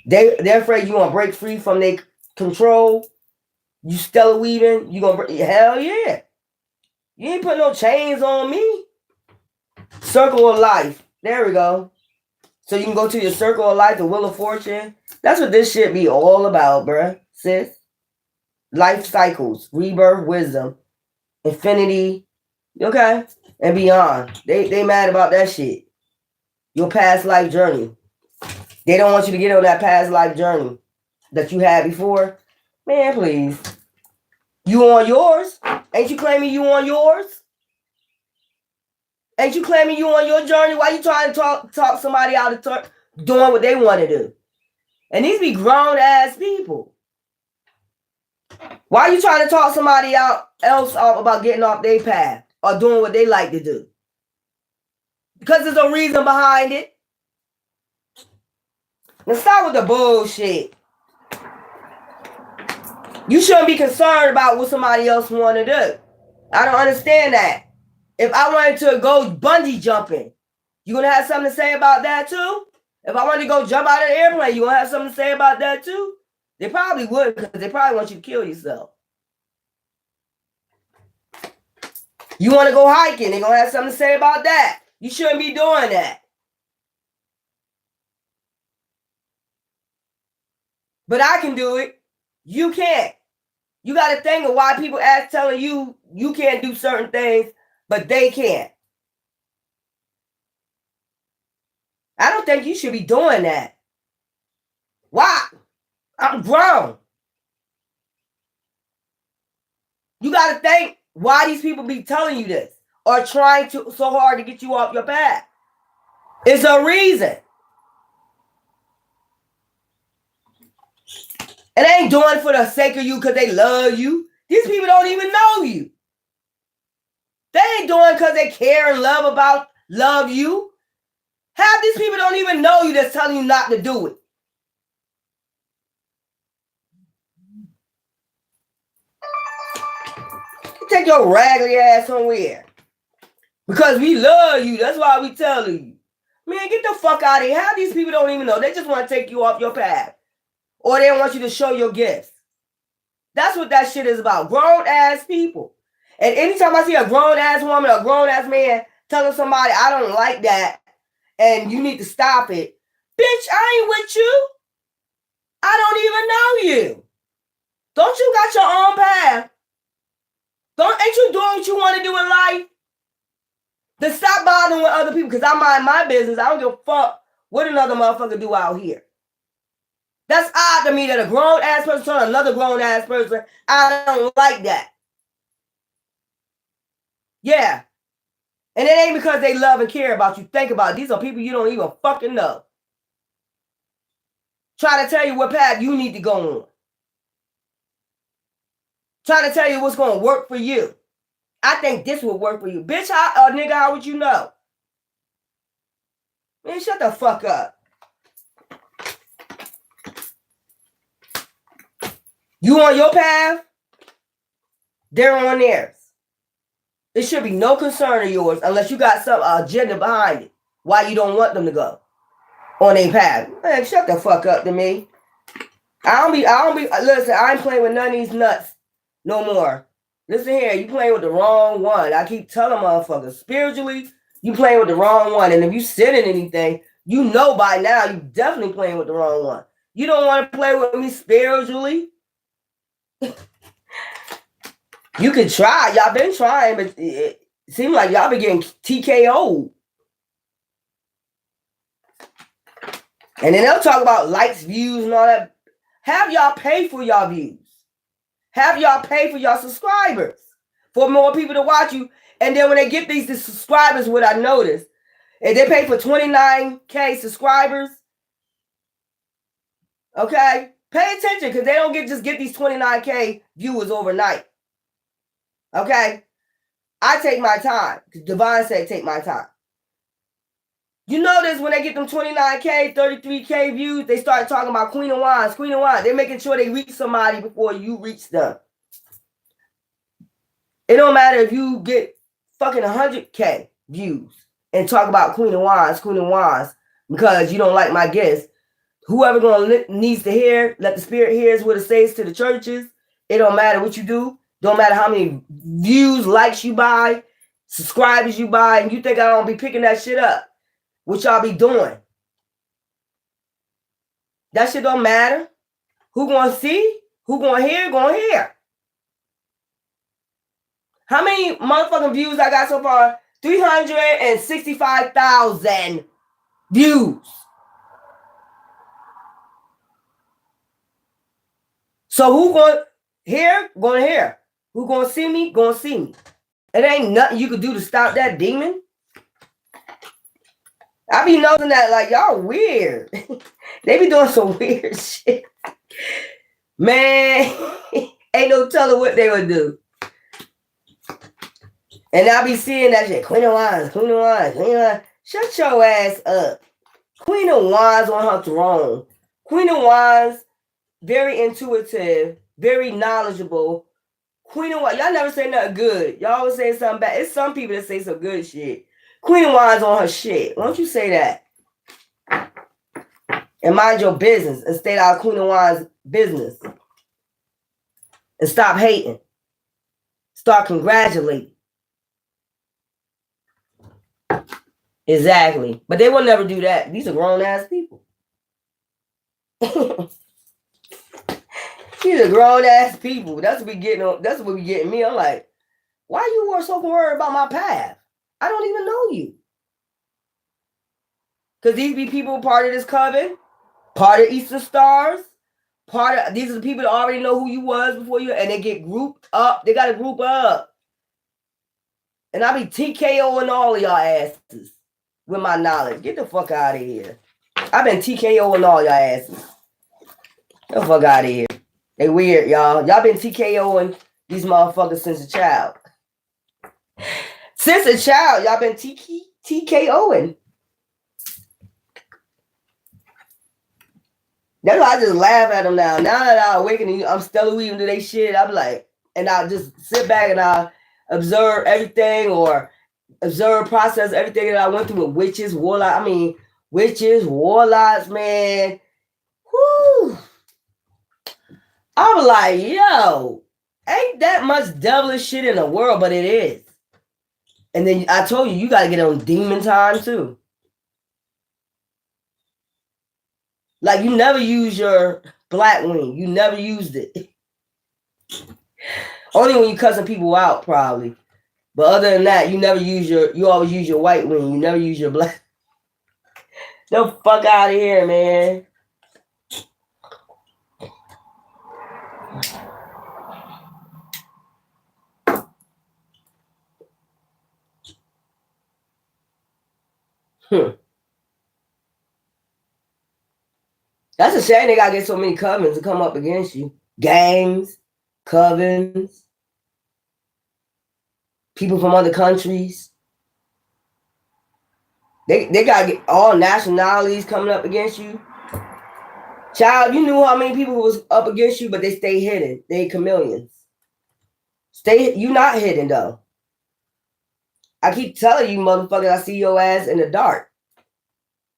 They're afraid you want to break free from their control. You stellar weaving. You going to break. Hell yeah. You ain't put no chains on me. Circle of life. There we go. So you can go to your circle of life, the Wheel of Fortune. That's what this shit be all about, bruh, sis. Life cycles, rebirth, wisdom, infinity, okay, and beyond. They mad about that shit. Your past life journey. They don't want you to get on that past life journey that you had before. Man, please. You on yours? Ain't you claiming you on yours? Ain't you claiming you on your journey? Why you trying to talk somebody out of doing what they want to do? And these be grown ass people. Why you trying to talk somebody else off about getting off their path or doing what they like to do? Because there's a reason behind it. Now stop with the bullshit. You shouldn't be concerned about what somebody else want to do. I don't understand that. If I wanted to go bungee jumping, you gonna have something to say about that too? If I wanted to go jump out of the airplane, you gonna have something to say about that too? They probably would, because they probably want you to kill yourself. You want to go hiking, they're gonna have something to say about that. You shouldn't be doing that. But I can do it. You can't. You got to think of why people telling you you can't do certain things, but they can't. I don't think you should be doing that. Why? I'm grown. You got to think why these people be telling you this or trying to so hard to get you off your path. It's a reason. And they ain't doing it for the sake of you because they love you. These people don't even know you. They ain't doing it because they care and love you. Half these people don't even know you that's telling you not to do it. Take your raggedy ass somewhere. Because we love you. That's why we telling you. Man, get the fuck out of here. Half these people don't even know. They just want to take you off your path. Or they want you to show your gifts. That's what that shit is about. Grown ass people. And anytime I see a grown ass woman or a grown ass man telling somebody I don't like that and you need to stop it, bitch, I ain't with you. I don't even know you. Don't you got your own path? Ain't you doing what you want to do in life? Then stop bothering with other people, because I mind my business. I don't give a fuck what another motherfucker do out here. That's odd to me that a grown-ass person telling another grown-ass person, I don't like that. Yeah. And it ain't because they love and care about you. Think about it. These are people you don't even fucking know. Try to tell you what path you need to go on. Try to tell you what's going to work for you. I think this will work for you. Bitch, nigga, how would you know? Man, shut the fuck up. You on your path, they're on theirs. It should be no concern of yours unless you got some agenda behind it. Why you don't want them to go on their path. Man, shut the fuck up to me. Listen, I ain't playing with none of these nuts no more. Listen here, you playing with the wrong one. I keep telling motherfuckers, spiritually, you playing with the wrong one. And if you sit in anything, you know by now you definitely playing with the wrong one. You don't want to play with me spiritually. You can try. Y'all been trying, but it seems like y'all been getting TKO'd. And then they'll talk about likes, views, and all that. Have y'all pay for y'all views. Have y'all pay for y'all subscribers for more people to watch you. And then when they get these subscribers, what I noticed, if they pay for 29K subscribers, okay, pay attention because they don't just get these 29K viewers overnight. Okay, I take my time because Devon said take my time. You notice when they get them 29K, 33K views, they start talking about Queen of Wands, Queen of Wands. They're making sure they reach somebody before you reach them. It don't matter if you get fucking 100K views and talk about Queen of Wands, because you don't like my guest. Whoever needs to hear, let the spirit hears what it says to the churches. It don't matter what you do. Don't matter how many views, likes you buy, subscribers you buy, and you think I don't be picking that shit up. What y'all be doing? That shit don't matter. Who gonna see? Who gonna hear? Gonna hear. How many motherfucking views I got so far? 365,000 views. So who gonna hear? Gonna hear. Who gonna see me? Gonna see me. It ain't nothing you could do to stop that demon. I be noticing that, like, y'all weird. They be doing some weird shit. Man, ain't no telling what they would do. And I be seeing that shit. Queen of Wands, Queen of Wands, Queen of Wands. Shut your ass up. Queen of Wands on her throne. Queen of Wands, very intuitive, very knowledgeable. Queen of Wands, y'all never say nothing good. Y'all always say something bad. It's some people that say some good shit. Queen of Wands on her shit. Why don't you say that? And mind your business and stay out of Queen of Wands' business. And stop hating. Start congratulating. Exactly. But they will never do that. These are grown-ass people. These are grown-ass people. That's what we getting me. I'm like, why you were so worried about my path? I don't even know you. Because these be people part of this coven, part of Eastern Stars, these are the people that already know who you was before you, and they get grouped up. They got to group up. And I be TKOing all of y'all asses with my knowledge. Get the fuck out of here. I've been TKOing all y'all asses. Get the fuck out of here. They weird, y'all. Y'all been TKOing these motherfuckers since a child. Since a child, y'all been TKOing. That's why I just laugh at them now. Now that I awaken, I'm still weaving to their shit. I'm like, and I just sit back and I observe everything or process everything that I went through with witches, warlocks. I mean, witches, warlocks, man. Whoo. I'm like, yo, ain't that much devilish shit in the world, but it is. And then I told you got to get on demon time too. Like, you never use your black wing. You never used it. Only when you cussing people out, probably. But other than that, you always use your white wing. You never use your black. The fuck out of here, man. That's a shame they gotta get so many covens to come up against you. Gangs, covens, people from other countries. They gotta get all nationalities coming up against you. Child, you knew how many people was up against you, but they stay hidden. They chameleons. You not hidden though. I keep telling you, motherfuckers, I see your ass in the dark.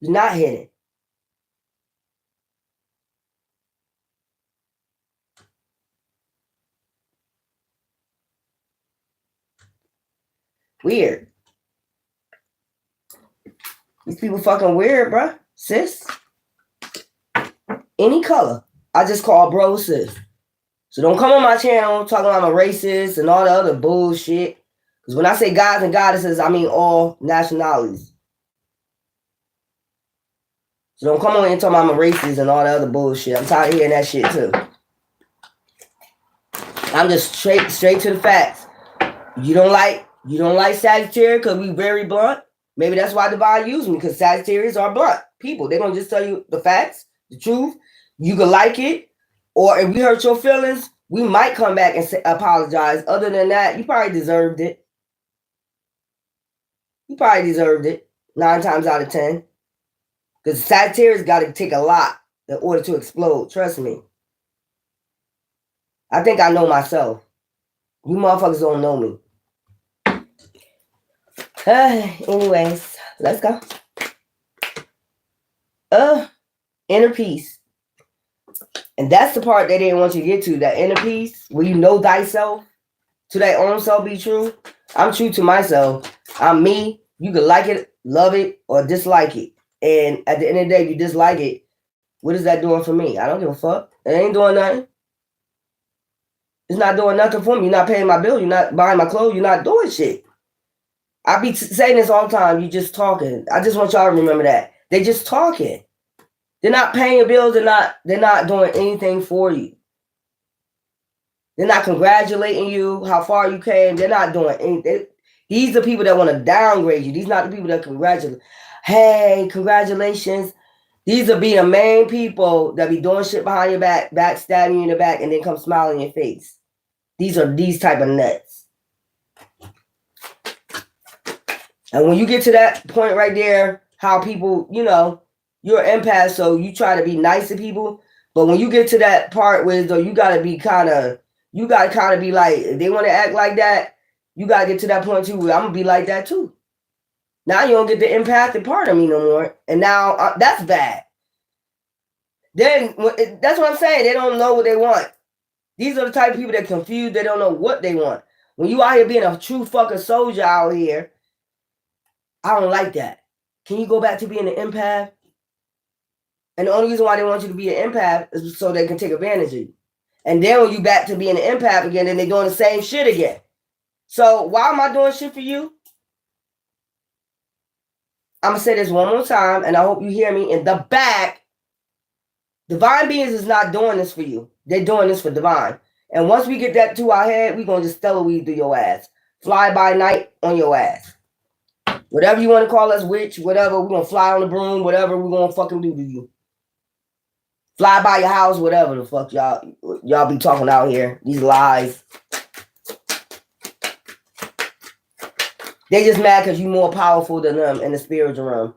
You're not hidden. Weird. These people fucking weird, bruh. Sis. Any color. I just call bro sis. So don't come on my channel talking about I'm a racist and all the other bullshit. Because when I say gods and goddesses, I mean all nationalities. So don't come on and talk about I'm a racist and all the other bullshit. I'm tired of hearing that shit too. I'm just straight to the facts. You don't like Sagittarius because we very blunt. Maybe that's why Divine used me, because Sagittarius are blunt people. They're gonna just tell you the facts, the truth. You could like it, or if we hurt your feelings, we might come back and apologize. Other than that, you probably deserved it. You probably deserved it 9 times out of 10. Because Sagittarius got to take a lot in order to explode. Trust me. I think I know myself. You motherfuckers don't know me. Anyways, let's go. Inner peace. And that's the part they didn't want you to get to. That inner peace, where you know thyself, to thy own self be true. I'm true to myself. I'm me. You can like it, love it, or dislike it. And at the end of the day, if you dislike it, what is that doing for me? I don't give a fuck. It ain't doing nothing. It's not doing nothing for me. You're not paying my bill. You're not buying my clothes. You're not doing shit. I be saying this all the time. You just talking. I just want y'all to remember that. They just talking. They're not paying your bills. They're not doing anything for you. They're not congratulating you, how far you came. They're not doing anything. These are people that want to downgrade you. These are not the people that congratulate. Hey, congratulations. These are be the main people that be doing shit behind your back, backstabbing you in the back, and then come smile in your face. These are these type of nuts. And when you get to that point right there, how people, you're an empath, so you try to be nice to people. But when you get to that part where though you gotta be kind of be like, if they want to act like that, you gotta get to that point too where I'm gonna be like that too. Now you don't get the empathic part of me no more, and now that's bad. Then that's what I'm saying. They don't know what they want. These are the type of people that confused. They don't know what they want. When you out here being a true fucking soldier out here, I don't like that. Can you go back to being an empath? And the only reason why they want you to be an empath is so they can take advantage of you. And then when you back to being an empath again, then they're doing the same shit again. So why am I doing shit for you? I'm going to say this one more time, and I hope you hear me in the back. Divine beings is not doing this for you. They're doing this for divine. And once we get that to our head, we're going to just stellar weed through your ass. Fly by night on your ass. Whatever you want to call us, witch, whatever, we're going to fly on the broom, whatever we're going to fucking do to you. Fly by your house, whatever the fuck y'all be talking out here. These lies. They just mad because you more powerful than them in the spiritual realm.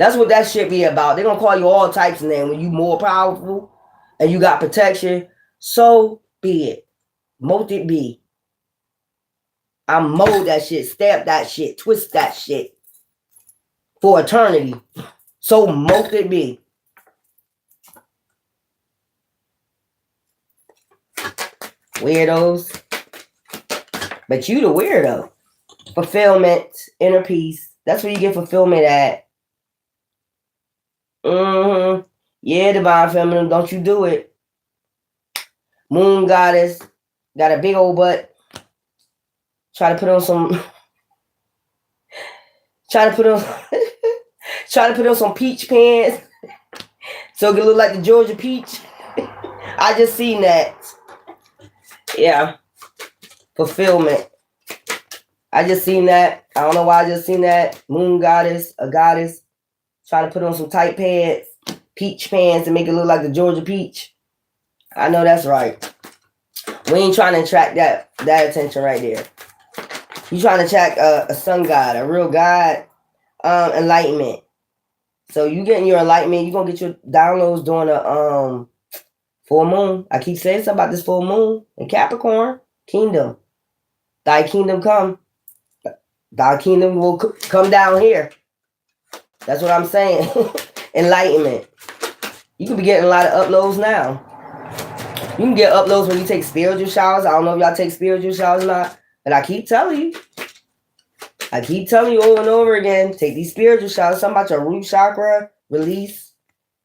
That's what that shit be about. They're going to call you all types of names. When you more powerful and you got protection, so be it. Mote it be. I mold that shit, stamp that shit, twist that shit for eternity. So mote it be. Weirdos. But you the weirdo. Fulfillment, inner peace. That's where you get fulfillment at. Yeah, divine feminine, don't you do it. Moon goddess, got a big old butt. Try to put on some some peach pants. So it can look like the Georgia peach. I just seen that. Yeah. Fulfillment. I just seen that. I don't know why I just seen that. Moon goddess, a goddess. Try to put on some tight pants, peach pants, and make it look like the Georgia peach. I know that's right. We ain't trying to attract that attention right there. You trying to attract a sun god, a real god, enlightenment. So you getting your enlightenment, you gonna get your downloads during a full moon. I keep saying something about this full moon in Capricorn kingdom. Thy kingdom come. Thy kingdom will come down here. That's what I'm saying. Enlightenment. You can be getting a lot of uploads now. You can get uploads when you take spiritual showers. I don't know if y'all take spiritual showers or not, but I keep telling you. I keep telling you over and over again, take these spiritual showers. Something about your root chakra, release.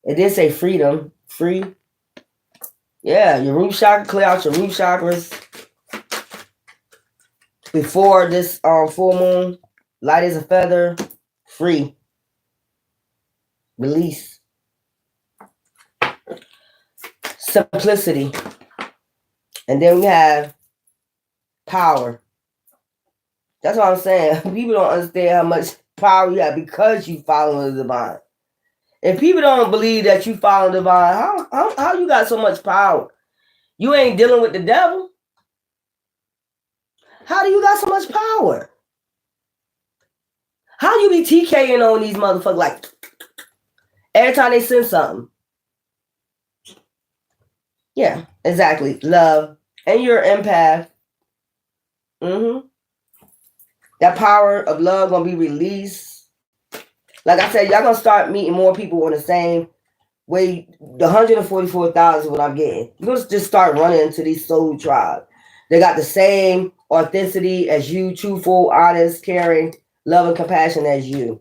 It did say freedom, free. Yeah, your root chakra, clear out your root chakras. Before this full moon, light as a feather, free. Release. simplicity. And then we have power. That's what I'm saying. People don't understand how much power you have because you follow the divine. If people don't believe that you follow the divine, how you got so much power? You ain't dealing with the devil. How do you got so much power? How you be TKing on these motherfuckers like every time they send something? Yeah, exactly. Love. And you're an empath. That power of love gonna be released. Like I said, y'all gonna start meeting more people on the same way. The 144,000 what I'm getting. You're gonna just start running into these soul tribes. They got the same authenticity as you, truthful, honest, caring, love, and compassion as you.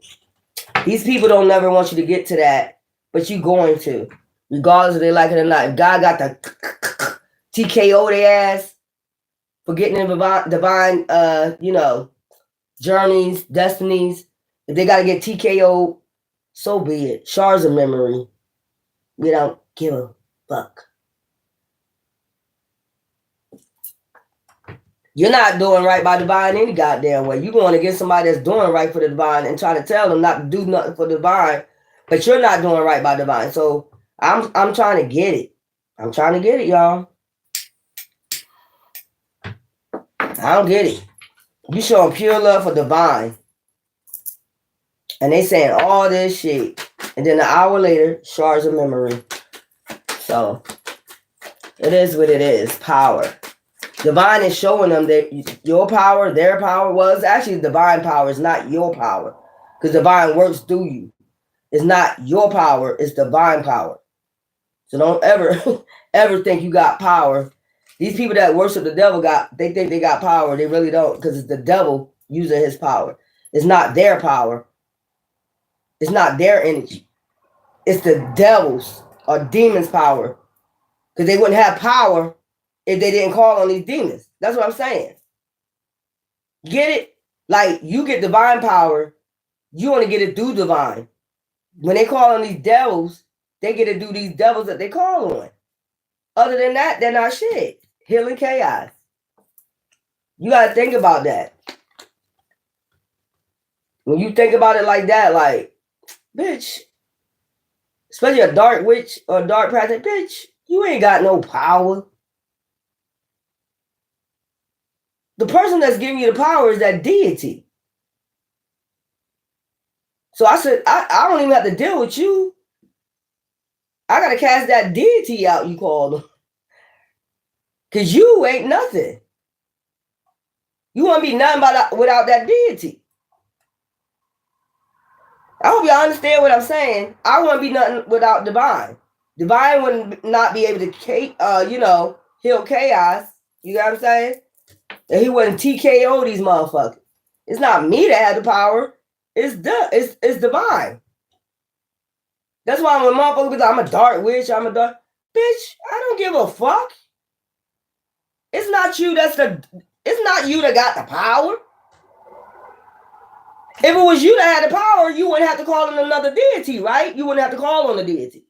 These people don't never want you to get to that, but you going to, regardless if they like it or not. If God got the TKO their ass for getting in divine journeys, destinies, if they got to get TKO, so be it. Shards of memory. We don't give a fuck. You're not doing right by divine any goddamn way. You're going to get somebody that's doing right for the divine and try to tell them not to do nothing for the divine, but you're not doing right by divine. So I'm trying to get it. I'm trying to get it, y'all. I don't get it. You showing pure love for divine. And they saying all this shit. And then an hour later, shards of memory. So it is what it is. Power. Divine is showing them that your power, their power, well, it's actually divine power. It's not your power. Because divine works through you. It's not your power. It's divine power. So don't ever think you got power. These people that worship the devil they think they got power. They really don't, because it's the devil using his power. It's not their power. It's not their energy. It's the devil's or demons' power. Because they wouldn't have power if they didn't call on these demons. That's what I'm saying. Get it? Like, you get divine power, you want to get it through divine. When they call on these devils, they get to do these devils that they call on. Other than that, they're not shit. Healing chaos. You got to think about that. When you think about it like that, like, bitch, especially a dark witch or a dark practice, bitch, you ain't got no power. The person that's giving you the power is that deity. So I said, I don't even have to deal with you. I got to cast that deity out, you call them. Because you ain't nothing. You want to be nothing without that deity. I hope y'all understand what I'm saying. I want to be nothing without divine. Divine wouldn't not be able to, heal chaos. You know what I'm saying? And he wouldn't TKO these motherfuckers. It's not me that had the power. It's divine. That's why when motherfuckers be like, I'm a dark witch, bitch, I don't give a fuck. It's not you it's not you that got the power. If it was you that had the power, you wouldn't have to call on another deity, right? You wouldn't have to call on the deity.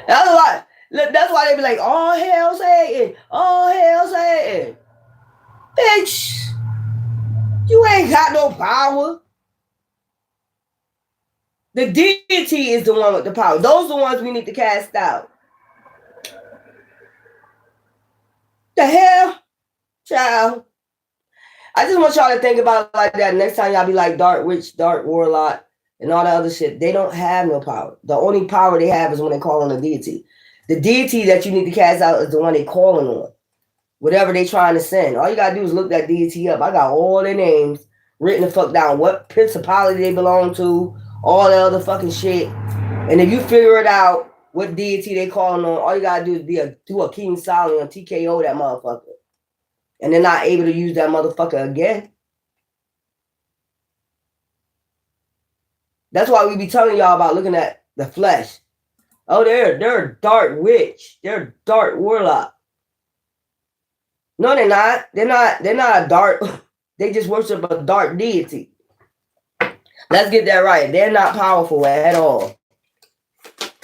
That's why they be like, oh, hell Satan. Oh, hell Satan. Bitch, you ain't got no power. The deity is the one with the power. Those are the ones we need to cast out. The hell? Child. I just want y'all to think about it like that. Next time y'all be like dark witch, dark warlock, and all that other shit. They don't have no power. The only power they have is when they call on the deity. The deity that you need to cast out is the one they calling on. Whatever they trying to send. All you gotta do is look that deity up. I got all their names written the fuck down. What principality they belong to. All the other fucking shit. And if you figure it out, what deity they calling on, all you gotta do is do a King Solomon and TKO that motherfucker. And they're not able to use that motherfucker again. That's why we be telling y'all about looking at the flesh. Oh, they're a dark witch. They're a dark warlock. No, they're not. They're not a dark. They just worship a dark deity. Let's get that right. They're not powerful at all.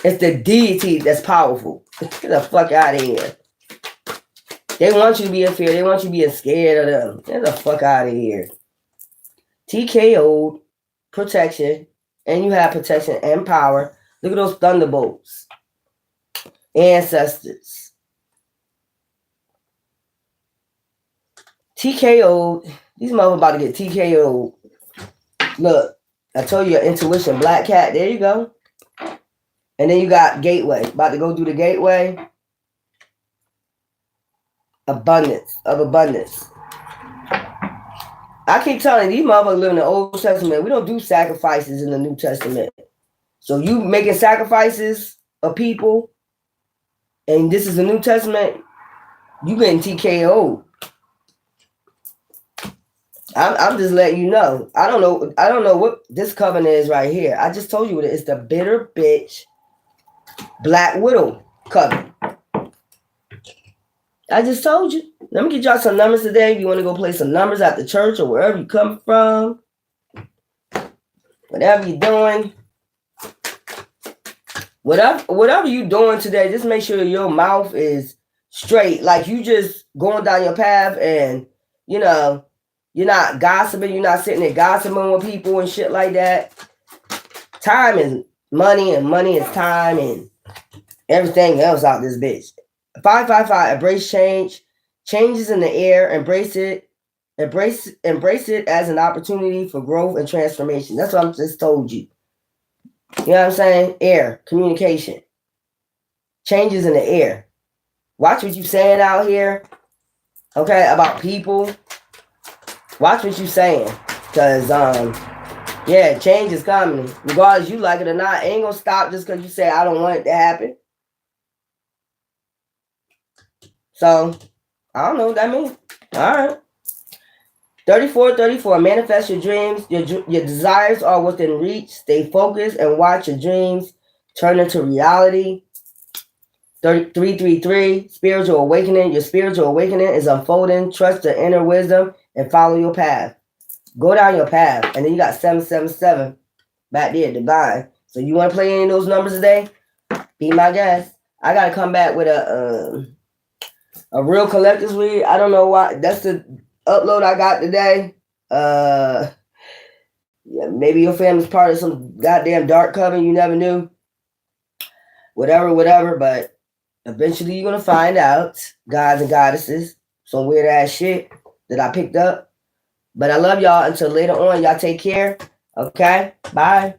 It's the deity that's powerful. Get the fuck out of here. They want you to be in fear. They want you to be scared of them. Get the fuck out of here. TKO, protection, and you have protection and power. Look at those thunderbolts. Ancestors. TKO. These motherfuckers about to get TKO. Look, I told you your intuition. Black cat. There you go. And then you got gateway. About to go through the gateway. Abundance of abundance. I keep telling you, these motherfuckers live in the Old Testament. We don't do sacrifices in the New Testament. So you making sacrifices of people, and this is the New Testament, you getting TKO. I'm just letting you know. I don't know what this covenant is right here. I just told you what it is. The bitter bitch Black Widow covenant. I just told you. Let me get y'all some numbers today. If you want to go play some numbers at the church or wherever you come from, whatever you're doing, whatever you're doing today, just make sure your mouth is straight. Like you just going down your path and, you know, you're not gossiping. You're not sitting there gossiping with people and shit like that. Time is money and money is time and everything else out this bitch. 555, embrace change. Change is in the air. Embrace it. Embrace it as an opportunity for growth and transformation. That's what I just told you. You know what I'm saying? Air, communication. Change is in the air. Watch what you're saying out here. Okay, about people. Watch what you're saying. Because, yeah, change is coming. Regardless you like it or not, it ain't going to stop just because you say, I don't want it to happen. So, I don't know what that means. All right. 34, manifest your dreams. Your desires are within reach. Stay focused and watch your dreams turn into reality. 333, spiritual awakening. Your spiritual awakening is unfolding. Trust the inner wisdom and follow your path. Go down your path. And then you got 777 back there, divine. So you want to play any of those numbers today? Be my guest. I got to come back with a real collector's read. I don't know why. That's the upload I got today. Yeah, maybe your family's part of some goddamn dark coven. You never knew. Whatever. But eventually you're going to find out. Gods and goddesses. Some weird ass shit that I picked up. But I love y'all. Until later on, y'all take care. Okay? Bye.